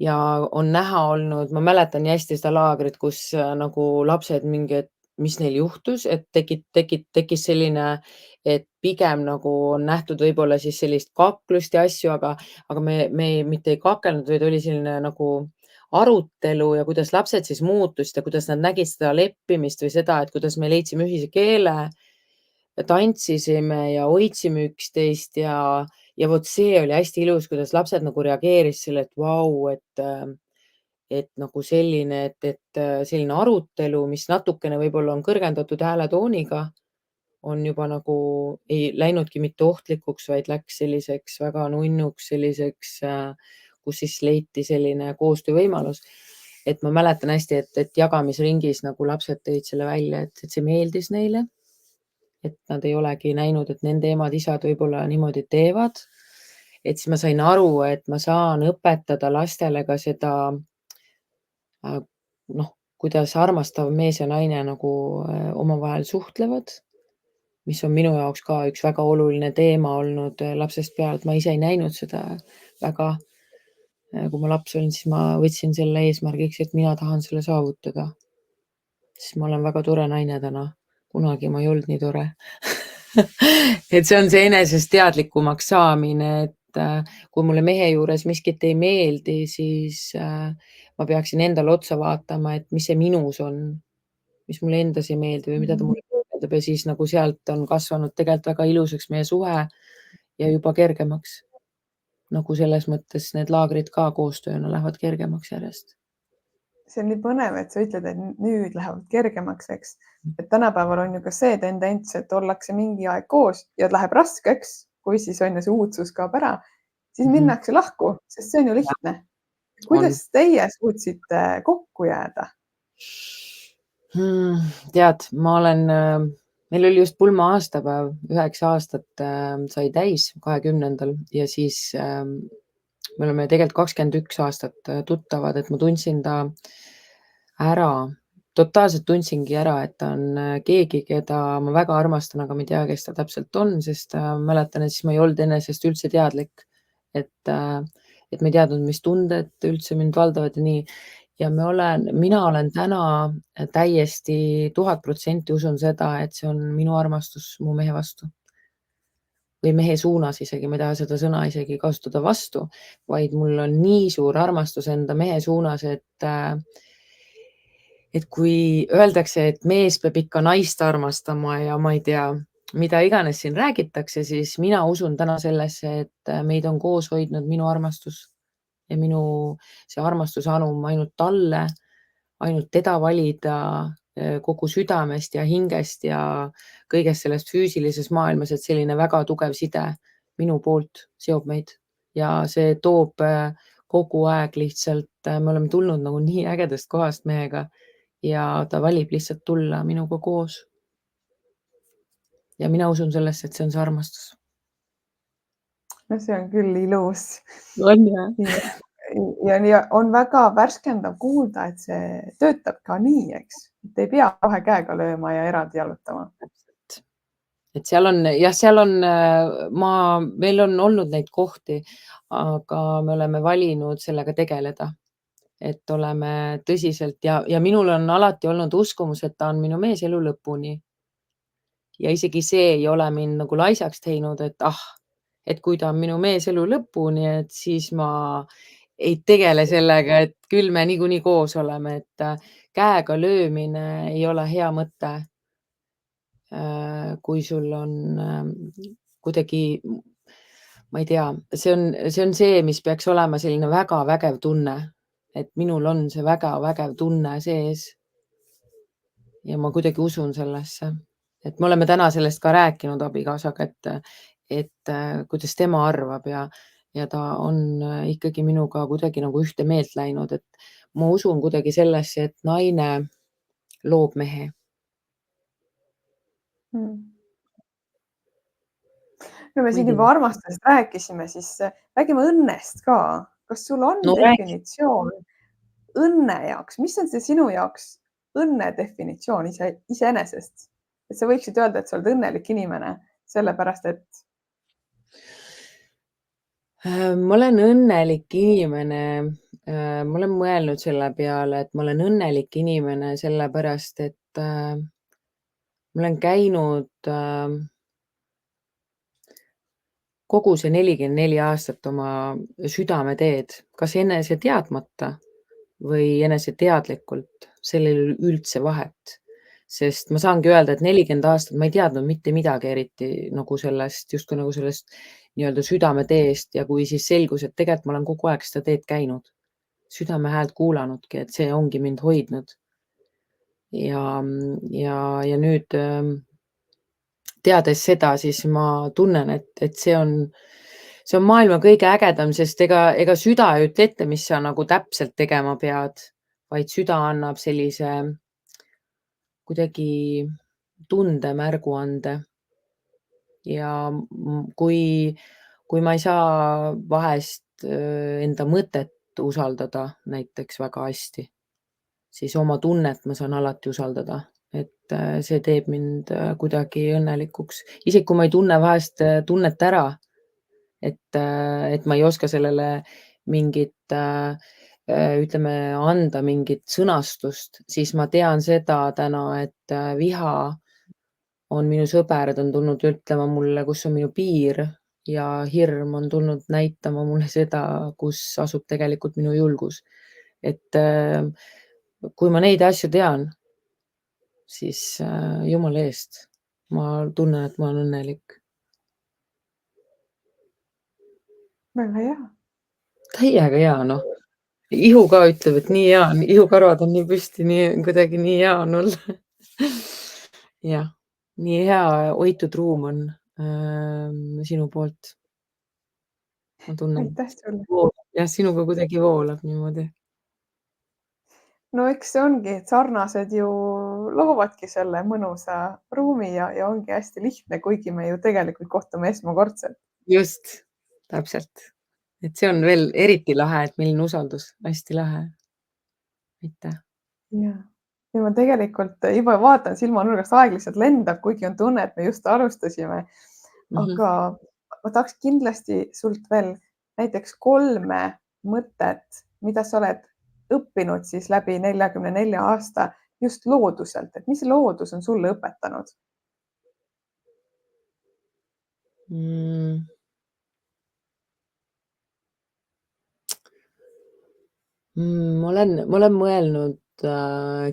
ja on näha olnud, ma mäletan nii hästi seda laagrit, kus nagu lapsed mis neil juhtus, et tekkis selline, et pigem nagu on nähtud võib-olla siis sellist kaklust ja asju, aga me mitte ei kakelnud, vaid oli selline nagu arutelu ja kuidas lapsed siis muutusid ja kuidas nad nägid seda leppimist või seda, et kuidas me leidsime ühise keele, tantsisime ja hoidsime üksteist ja vot see oli hästi ilus, kuidas lapsed nagu reageeris selle, et vau, et nagu selline, et selline arutelu, mis natukene võib-olla on kõrgendatud hääletooniga, on juba nagu ei läinudki mitte ohtlikuks, vaid läks selliseks väga nunnuks, selliseks, kus siis leiti selline koostöövõimalus. Et ma mäletan hästi, et jagamisringis nagu lapsed tõid selle välja, et see meeldis neile. Et nad ei olegi näinud, et nende emad-isad võib-olla niimoodi teevad. Et siis ma sain aru, et ma saan õpetada lastele ka seda, kuidas armastav mees ja naine nagu omavahel suhtlevad, mis on minu jaoks ka üks väga oluline teema olnud lapsest peale, et ma ise ei näinud seda väga. Kui ma laps olin, siis ma võtsin selle eesmärgiks, et mina tahan selle saavutada. Siis ma olen väga tore naine täna, kunagi ma ei olnud nii tore. et see on see enesest teadlikumaks saamine, et kui mulle mehe juures miskit ei meeldi, siis ma peaksin endale otsa vaatama, et mis see minus on, mis mulle endas ei meeldi või mida ta mulle meeldib ja siis nagu sealt on kasvanud tegelikult väga ilusaks meie suhe ja juba kergemaks. Nagu selles mõttes need laagrid ka koostööna lähevad kergemaks järjest. See on nii põnev, et sa ütled, et nüüd lähevad kergemaks, eks. Et tänapäeval on ju ka see tendents, et ollakse mingi aeg koos ja läheb raskeks, kui siis on ju see uudsus kaob ära, siis minnakse lahku, sest see on ju lihtne. Kuidas teie suutsite kokku jääda? Tead, meil oli just pulma aastapäev, 9 aastat sai täis 20. ja siis me oleme tegelikult 21 aastat tuttavad, et ma tundsin ta ära, totaalselt tundsingi ära, et ta on keegi, keda ma väga armastan, aga ma ei tea, kes ta täpselt on, sest mäletan, et siis ma ei olnud enesest üldse teadlik, et ma ei teadnud, mis tunded üldse mind valdavad ja nii. Ja mina olen täna täiesti 1000% usun seda, et see on minu armastus mu mehe vastu. Või mehe suunas isegi, ma ei taha seda sõna isegi kasutada vastu, vaid mul on nii suur armastus enda mehe suunas, et kui öeldakse, et mees peab ikka naist armastama ja ma ei tea, mida iganes siin räägitakse, siis mina usun täna sellesse, et meid on koos hoidnud minu armastus ja minu see armastuse anum ainult talle, ainult teda valida kogu südamest ja hingest ja kõigest sellest füüsilises maailmas, et selline väga tugev side minu poolt seob meid ja see toob kogu aeg lihtsalt, me oleme tulnud nagu nii ägedast kohast mehega ja ta valib lihtsalt tulla minuga koos. Ja mina usun sellesse, et see on see armastus. No see on küll ilus. On jah. Ja on väga värskendav kuulda, et see töötab ka nii, eks. Et ei pea kahe käega lööma ja eraldi jalutama. Et seal on, meil on olnud neid kohti, aga me oleme valinud sellega tegeleda. Et oleme tõsiselt ja minul on alati olnud uskumus, et ta on minu mees elu lõpuni. Ja isegi see ei ole mind nagu laisaks teinud, et kui ta on minu mees elu lõpuni, et siis ma ei tegele sellega, et küll me niikuinii koos oleme, et käega löömine ei ole hea mõte. Kui sul on kuidagi, ma ei tea, see on see, mis peaks olema selline väga vägev tunne, et minul on see väga vägev tunne sees. Ja ma kuidagi usun sellesse, et me oleme täna sellest ka rääkinud abikaasaga, et kuidas tema arvab ja ta on ikkagi minuga kuidagi nagu ühte meelt läinud, et ma usun kuidagi sellesse, et naine loob mehe. No me siin juba armastusest rääkisime, siis räägime õnnest ka. Kas sul on definitsioon õnne jaoks? Mis on see sinu jaoks õnne definitsioon iseenesest? Et sa võiksid öelda, et sa oled õnnelik inimene, sellepärast et... Ma olen õnnelik inimene. Ma olen mõelnud selle peale, et ma olen õnnelik inimene sellepärast, et ma olen käinud kogu see 44 aastat oma südameteed, kas enese teadmata või enese teadlikult, sellel üldse vahet. Sest ma saangi öelda, et 40 aastat ma ei teadnud mitte midagi eriti nagu sellest, justkui nagu sellest nii-öelda südameteest ja kui siis selgus, et tegelikult ma olen kogu aeg seda teed käinud, südame häält kuulanudki, et see ongi mind hoidnud. Ja nüüd teades seda, siis ma tunnen, et see on maailma kõige ägedam, sest ega süda ei ütle ette, mis sa nagu täpselt tegema pead, vaid süda annab sellise kuidagi tunde märguande. Ja kui ma ei saa vahest enda mõtet usaldada näiteks väga hästi, siis oma tunnet ma saan alati usaldada. Et see teeb mind kuidagi õnnelikuks. Isegi kui ma ei tunne vahest tunnet ära, et ma ei oska sellele mingit, ütleme, anda mingit sõnastust, siis ma tean seda täna, et viha on minu sõbrad on tulnud ütlema mulle, kus on minu piir ja hirm on tulnud näitama mulle seda, kus asub tegelikult minu julgus. Et kui ma neid asju tean, siis jumala eest, ma tunnen, et ma olen õnnelik. Väga hea. Täiega hea, noh. Ihu ka ütleb, et nii hea on, ihukarvad on nii püsti, nii kuidagi nii hea on olla. Jah, nii hea hoitud ruum on sinu poolt. Ma tunnen, Aitäh sulle. jah, sinuga kuidagi voolab niimoodi. No eks see ongi, et sarnased ju loovadki selle mõnusa ruumi ja ongi hästi lihtne, kuigi me ju tegelikult kohtume esmakordselt. Just, täpselt. Et see on veel eriti lahe, et milline usaldus, hästi lahe. Aitäh. Ja ma tegelikult juba vaatan silmanurgast aeg lihtsalt lendab, kuigi on tunne, et me just alustasime. Aga ma tahaks kindlasti sult veel näiteks 3 mõtet, mida sa oled õppinud siis läbi 44 aasta just looduselt, et mis loodus on sulle õpetanud? Ma olen mõelnud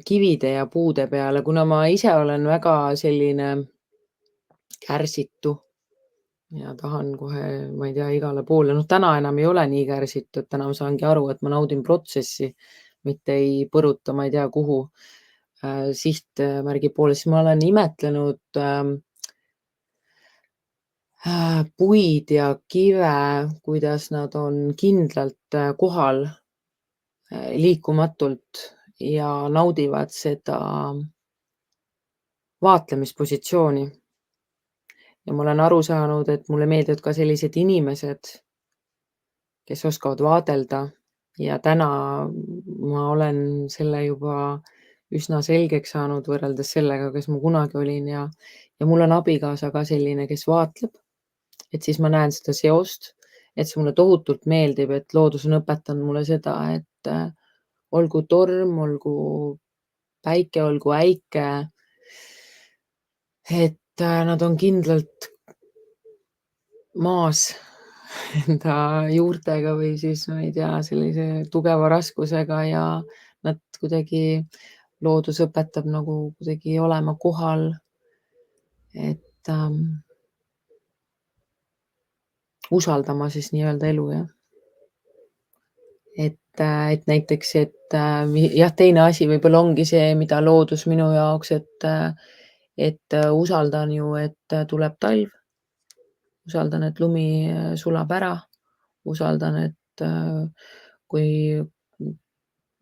kivide ja puude peale, kuna ma ise olen väga selline kärsitu ja tahan kohe, ma ei tea, igale poole. Noh, täna enam ei ole nii kärsitud, täna ma saangi aru, et ma naudin protsessi, mitte ei põruta, ma ei tea, kuhu sihtmärgi poole. Siis ma olen imetlenud puid ja kive, kuidas nad on kindlalt kohal liikumatult ja naudivad seda vaatlemispositsiooni. Ja ma olen aru saanud, et mulle meeldivad ka sellised inimesed, kes oskavad vaadelda ja täna ma olen selle juba üsna selgeks saanud võrreldes sellega, kes ma kunagi olin ja mul on abikaasa ka selline, kes vaatleb, et siis ma näen seda seost, et see mulle tohutult meeldib, et loodus on õpetanud mulle seda, et olgu torm, olgu päike, olgu äike, et nad on kindlalt maas enda juurtega või siis, ma ei tea, sellise tugeva raskusega ja nad kuidagi, loodus õpetab nagu kuidagi olema kohal, et usaldama siis nii-öelda elu, jah. Et näiteks, et jah, teine asi võib-olla ongi see, mida loodus minu jaoks, et usaldan ju, et tuleb talv, usaldan, et lumi sulab ära, usaldan, et kui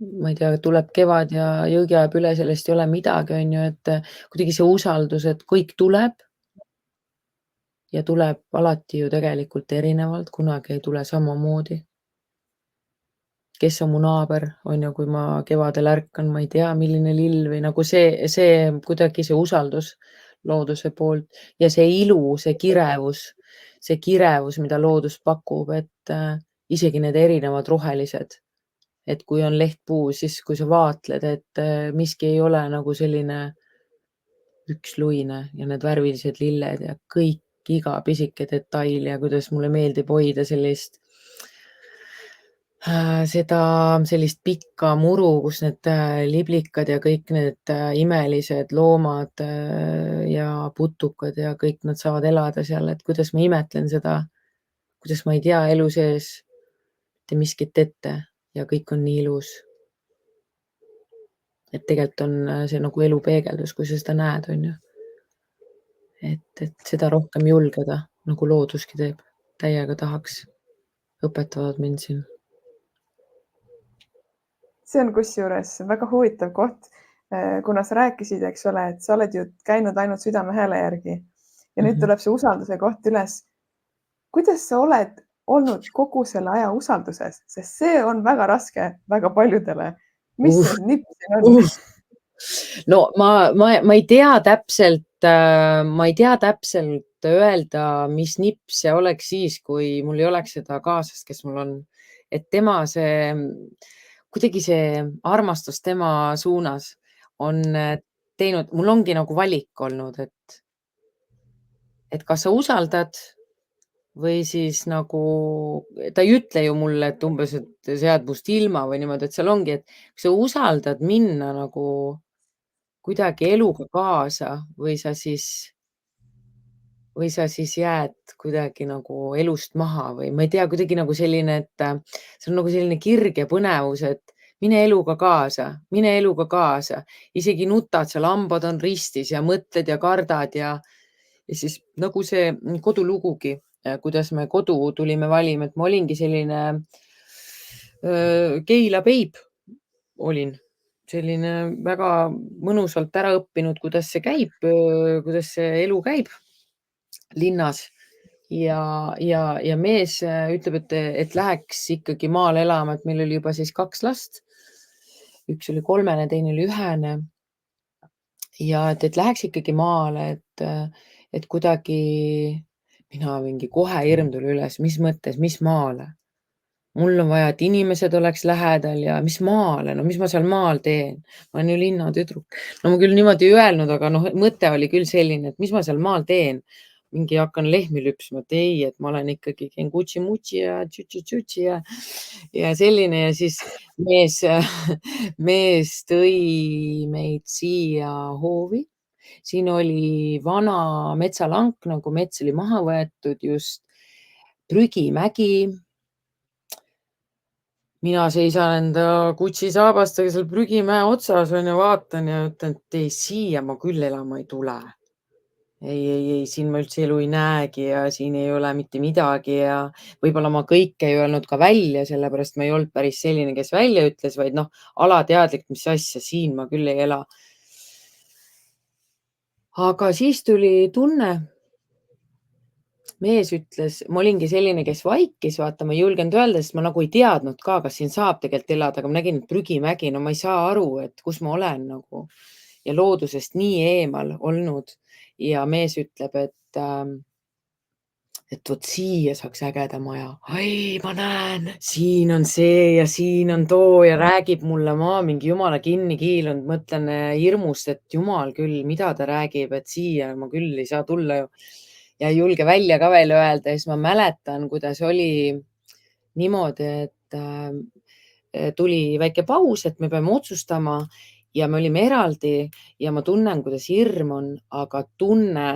ma ei tea, tuleb kevad ja jõgi ajab üle, sellest ei ole midagi, on ju, et kuidagi see usaldus, et kõik tuleb ja tuleb alati ju tegelikult erinevalt, kunagi ei tule samamoodi. Kes on mu naaber, on ju, kui ma kevadel ärkan, ma ei tea, milline lill või nagu see kuidagi see usaldus looduse poolt ja see ilu, see kirevus, mida loodus pakub, et isegi need erinevad rohelised, et kui on lehtpuu, siis kui sa vaatled, et miski ei ole nagu selline üksluine ja need värvilised lilled ja kõik, iga pisike detail ja kuidas mulle meeldib hoida sellist pikka muru, kus need liblikad ja kõik need imelised loomad ja putukad ja kõik nad saavad elada seal, et kuidas ma imetlen seda, kuidas ma ei tea elu sees mitte miskit ette ja kõik on nii ilus. Et tegelikult on see nagu elu peegeldus, kui sa seda näed, on ju. Et seda rohkem julgeda, nagu looduski teeb, täiega tahaks, õpetavad mind siin. See on kusjuures väga huvitav koht, kuna sa rääkisid, eks ole, et sa oled ju käinud ainult südame hääle järgi ja nüüd tuleb see usalduse koht üles. Kuidas sa oled olnud kogu selle aja usalduses, sest see on väga raske väga paljudele. Mis see nipp siin on? No ma ei tea täpselt öelda, mis nipp see oleks siis, kui mul ei oleks seda kaasast, kes mul on. Et tema kuidagi see armastus tema suunas on teinud, mul ongi nagu valik olnud, et et kas sa usaldad või siis nagu ta ei ütle ju mulle, et umbes, et sa jääd must ilma või niimoodi, et seal ongi, et kui sa usaldad minna nagu kuidagi eluga kaasa või sa siis jääd kuidagi nagu elust maha või ma ei tea, kuidagi nagu selline, et see on nagu selline kirg ja põnevus, et mine eluga kaasa, mine eluga kaasa, isegi nutad, seal hambad on ristis ja mõtled ja kardad ja siis nagu see kodulugugi, kuidas me kodu tulime valima, et ma olingi selline Keila beib olin, selline väga mõnusalt ära õppinud, kuidas see käib, kuidas see elu käib linnas ja mees ütleb, et läheks ikkagi maale elama, et meil oli juba siis 2 last. Üks oli 3-ne, teine oli 1-ne. Ja et läheks ikkagi maale, et kuidagi mina mingi kohe hirm tuli üles, mis mõttes, mis maale? Mul on vaja, et inimesed oleks lähedal ja mis maale, no mis ma seal maal teen? Ma olen ju linnatüdruk. No ma küll niimoodi ei öelnud, aga noh, mõte oli küll selline, et mis ma seal maal teen? Mingi hakkan lehmi lüpsma, et ei, et ma olen ikkagi käin kutši-mutši ja tšutši-tšutši ja selline ja siis mees tõi meid siia hoovi. Siin oli vana metsalank, nagu mets oli maha võetud, just prügimägi. Mina seisan enda kutšisaabastega seal prügimäe otsas ja vaatan ja ütlen, et ei, siia ma küll elama ei tule. Ei, siin ma üldse elu ei näegi ja siin ei ole mitte midagi ja võib-olla ma kõike ei öelnud ka välja, sellepärast ma ei olnud päris selline, kes välja ütles, vaid noh, alateadlik, mis asja, siin ma küll ei ela. Aga siis tuli tunne. Mees ütles, ma olingi selline, kes vaikis, vaata, ma ei julgenud öelda, sest ma nagu ei teadnud ka, kas siin saab tegelikult elada, aga ma nägin, et prügimägi, no ma ei saa aru, et kus ma olen nagu ja loodusest nii eemal olnud ja mees ütleb, et vot siia saaks ägeda maja. Ai, ma näen, siin on see ja siin on too ja räägib mulle, ma mingi jumala kinni kiilunud, mõtlen hirmust, et jumal küll, mida ta räägib, et siia ma küll ei saa tulla ju ja ei julge välja ka veel öelda. Ja siis ma mäletan, kuidas oli niimoodi, et tuli väike paus, et me peame otsustama ja me olime eraldi ja ma tunnen, kuidas hirm on, aga tunne,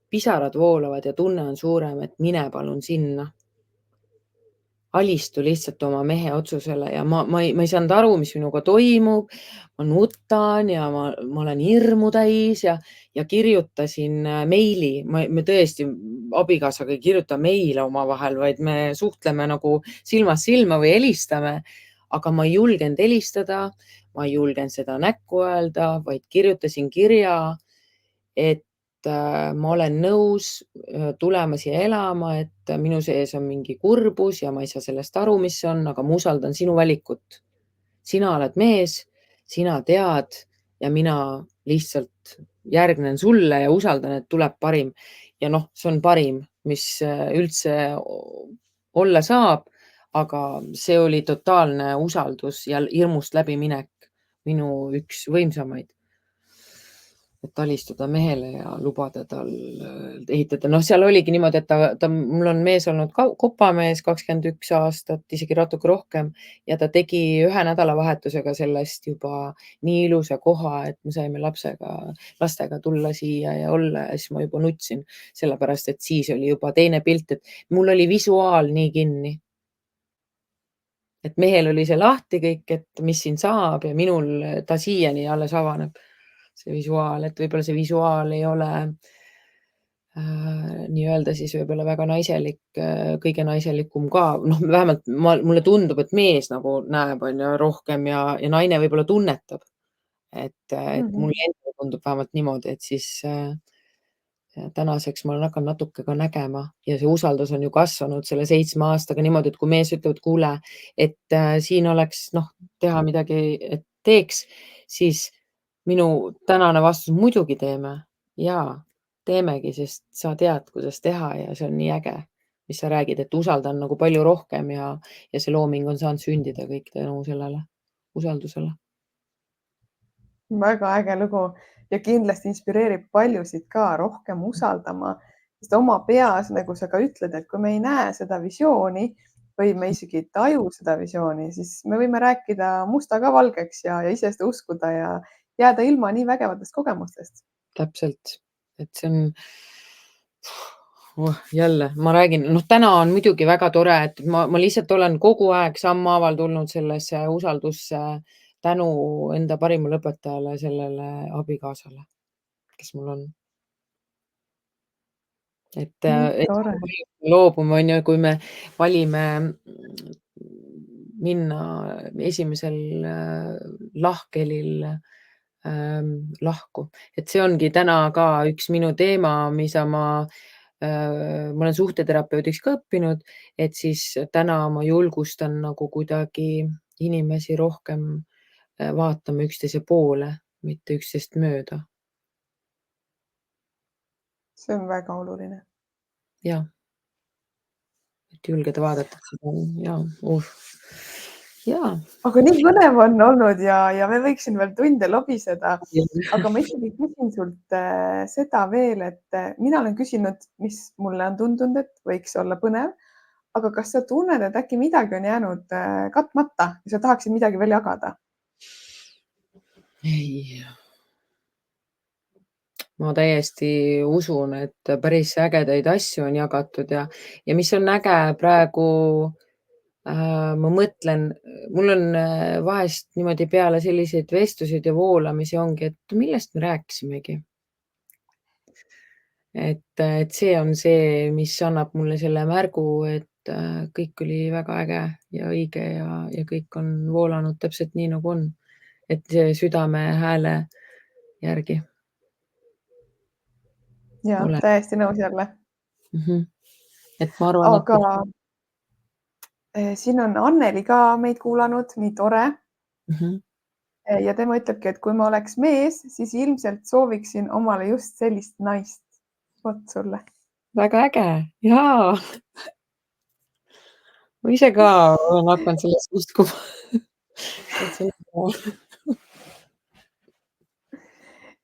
pisarad voolavad ja tunne on suurem, et mine palun sinna. Alistu lihtsalt oma mehe otsusele ja ma ei saanud aru, mis minuga toimub. Ma nutan ja ma olen hirmu täis ja kirjutasin meili. Me tõesti abikaasaga ei kirjuta meile omavahel, vaid me suhtleme nagu silmast silma või helistame. Aga ma ei julgenud helistada, ma ei julgenud seda näkku öelda, vaid kirjutasin kirja, et ma olen nõus tulema siia elama, et minu sees on mingi kurbus ja ma ei saa sellest aru, mis see on, aga ma usaldan sinu valikut. Sina oled mees, sina tead ja mina lihtsalt järgnen sulle ja usaldan, et tuleb parim. Ja noh, see on parim, mis üldse olla saab, aga see oli totaalne usaldus ja hirmust läbiminek, minu üks võimsamaid. Et alistuda mehele ja lubada tal ehitada. Noh, seal oligi niimoodi, et mul on mees olnud kopamees 21 aastat, isegi natuke rohkem ja ta tegi 1 nädalavahetusega sellest juba nii ilusa koha, et me saime lastega tulla siia ja olla ja siis ma juba nutsin, sellepärast et siis oli juba teine pilt, et mul oli visuaal nii kinni. Et mehel oli see lahti kõik, et mis siin saab ja minul ta siiani alles avaneb. See visuaal, et võib-olla see visuaal ei ole nii-öelda siis võib-olla väga naiselik, kõige naiselikum ka. Noh, vähemalt mulle tundub, et mees nagu näeb rohkem ja naine võib-olla tunnetab. Et mulle endale tundub vähemalt niimoodi, et siis tänaseks ma olen hakanud natuke ka nägema ja see usaldus on ju kasvanud selle 7 aastaga niimoodi, et kui mees ütleb, et kuule, et siin oleks teha midagi, et teeks, siis minu tänane vastus muidugi teeme ja teemegi, sest sa tead, kuidas teha ja see on nii äge, mis sa räägid, et usaldan nagu palju rohkem ja see looming on saanud sündida kõik tänu sellele usaldusele. Väga äge lugu ja kindlasti inspireerib paljusid ka rohkem usaldama sest oma peas, nagu sa ka ütled, et kui me ei näe seda visiooni või me isegi ei taju seda visiooni, siis me võime rääkida musta ka valgeks ja ise seda uskuda ja jääda ilma nii vägevatest kogemustest. Täpselt, et see on jälle ma räägin, noh, täna on muidugi väga tore, et ma lihtsalt olen kogu aeg sammhaaval tulnud sellesse usaldusse tänu enda parimale õpetajale, sellele abikaasale, kes mul on. Et Tore. loobume, on ju, kui me valime minna esimesel lahkhelil lahku, et see ongi täna ka üks minu teema, mida ma olen suhteterapeudiks ka õppinud, et siis täna ma julgustan nagu kuidagi inimesi rohkem vaatama üksteise poole, mitte üksteist mööda. See on väga oluline. Jah. Et julgeda vaadata seda ja jaa. Aga nii põnev on olnud ja me võiksin veel tunde lobiseda, aga ma ikkagi küsin sult seda veel, et mina olen küsinud, mis mulle on tundunud, et võiks olla põnev, aga kas sa tunned, et äkki midagi on jäänud katmata ja sa tahaksid midagi veel jagada? Ei. Ma täiesti usun, et päris ägedaid asju on jagatud ja mis on äge praegu, ma mõtlen, mul on vahest niimoodi peale selliseid vestluseid ja voolamisi ongi, et millest me rääkisimegi. Et see on see, mis annab mulle selle märgu, et kõik oli väga äge ja õige ja kõik on voolanud täpselt nii, nagu on. Et see südame hääle järgi. Ja täiesti nõus jälle. Et ma arvan, aga siin on Anneli ka meid kuulanud, nii tore. Ja tema ütlebki, et kui ma oleks mees, siis ilmselt sooviksin omale just sellist naist. Vot sulle. Väga äge. Jaa. Ma ise ka olen hakanud sellest uskuma.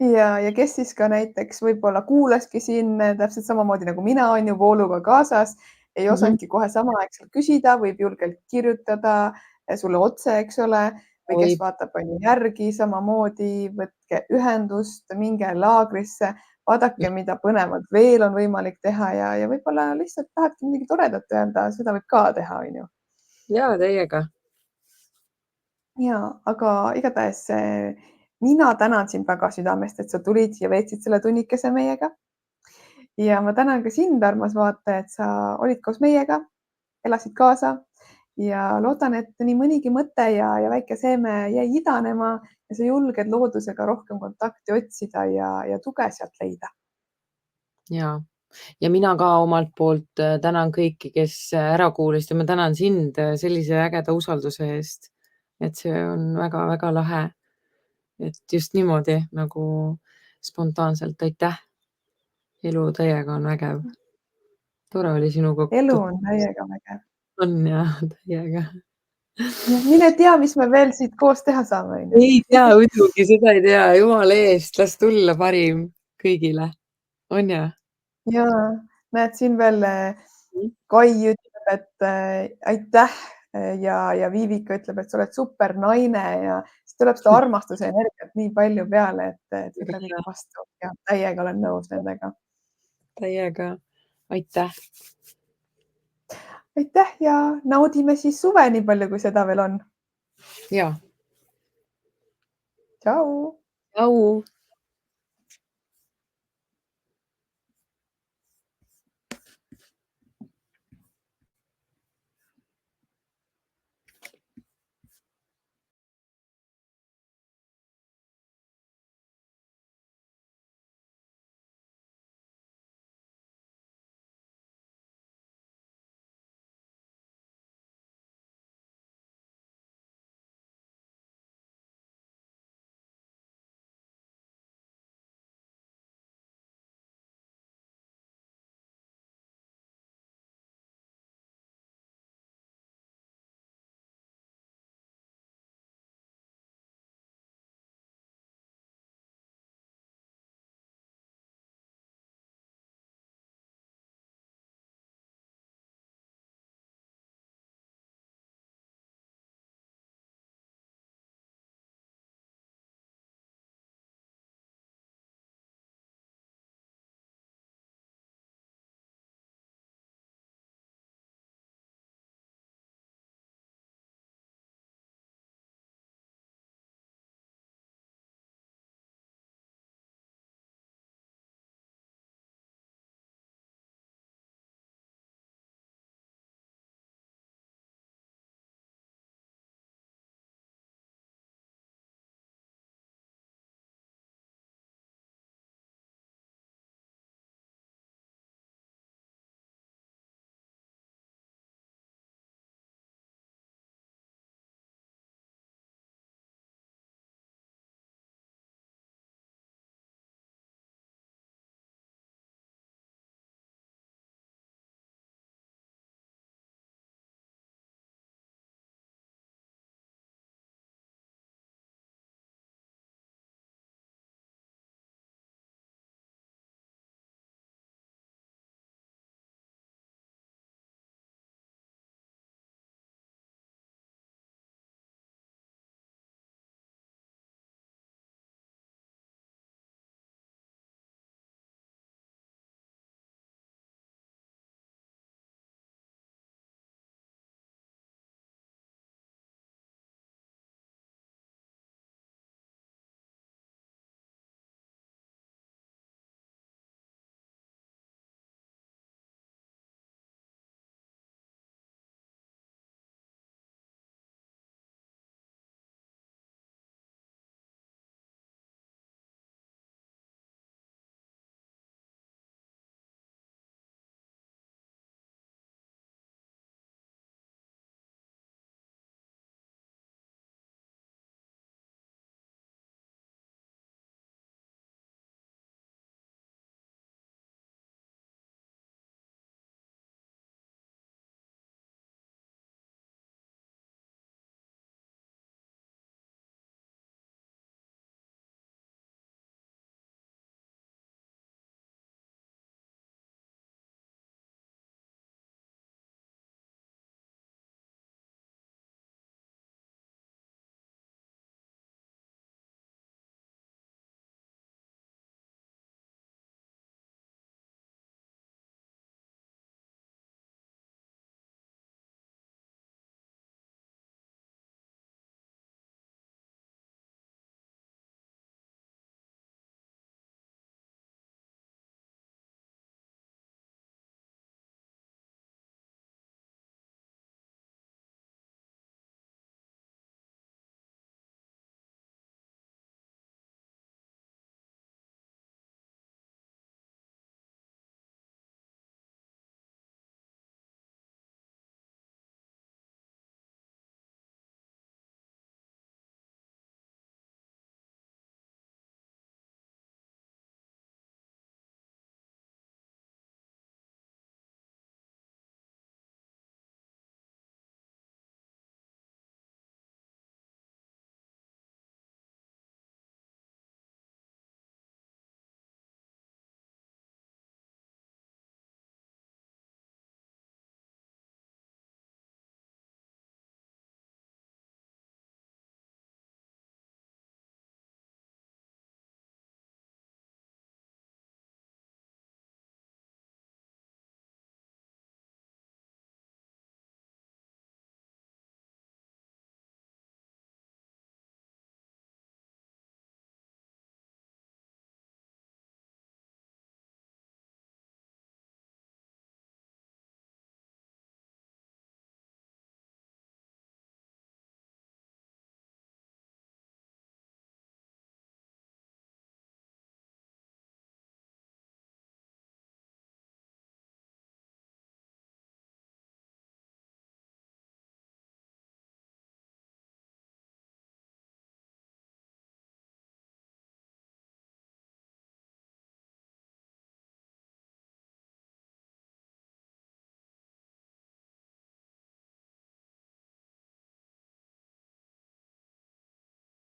Ja kes siis ka näiteks võib-olla kuulaski siin täpselt samamoodi nagu mina on ju vooluga kaasas, ei osanudki kohe samaaegselt küsida, võib julgelt kirjutada sulle otse, eks ole, või kes vaatab järgi samamoodi, võtke ühendust, minge laagrisse, vaadake, mida põnevat veel on võimalik teha ja võib-olla lihtsalt tahadki midagi toredat öelda, seda võib ka teha, on ju. Jaa, täiega. Ja, aga igatahes mina tänan sind väga südamest, et sa tulid ja veetsid selle tunnikese meiega. Ja ma tänan ka sind, armas vaataja, et sa olid koos meiega, elasid kaasa ja loodan, et nii mõnigi mõte ja väike seeme jäi idanema ja sa julged loodusega rohkem kontakti otsida ja tuge sealt leida. Ja mina ka omalt poolt tänan kõiki, kes ära kuulasid ja ma tänan sind sellise ägeda usalduse eest. Et see on väga-väga lahe. Et just niimoodi nagu spontaanselt aitäh. Elu täiega on vägev. Tore oli sinuga. Elu on täiega vägev. On jah, täiega. Mine tea, mis me veel siit koos teha saame. Ei tea, muidugi seda ei tea. Jumala eest, las tulla parim kõigile. On ja? Ja näed siin veel Kai ütleb, et aitäh ja Viivika ütleb, et sa oled super naine ja siis tuleb seda armastuse energiat nii palju peale, et võta kõik vastu ja täiega olen nõus nendega. Täiega. Aitäh. Aitäh ja naudime siis suve nii palju, kui seda veel on. Ja. Tšau. Tšau.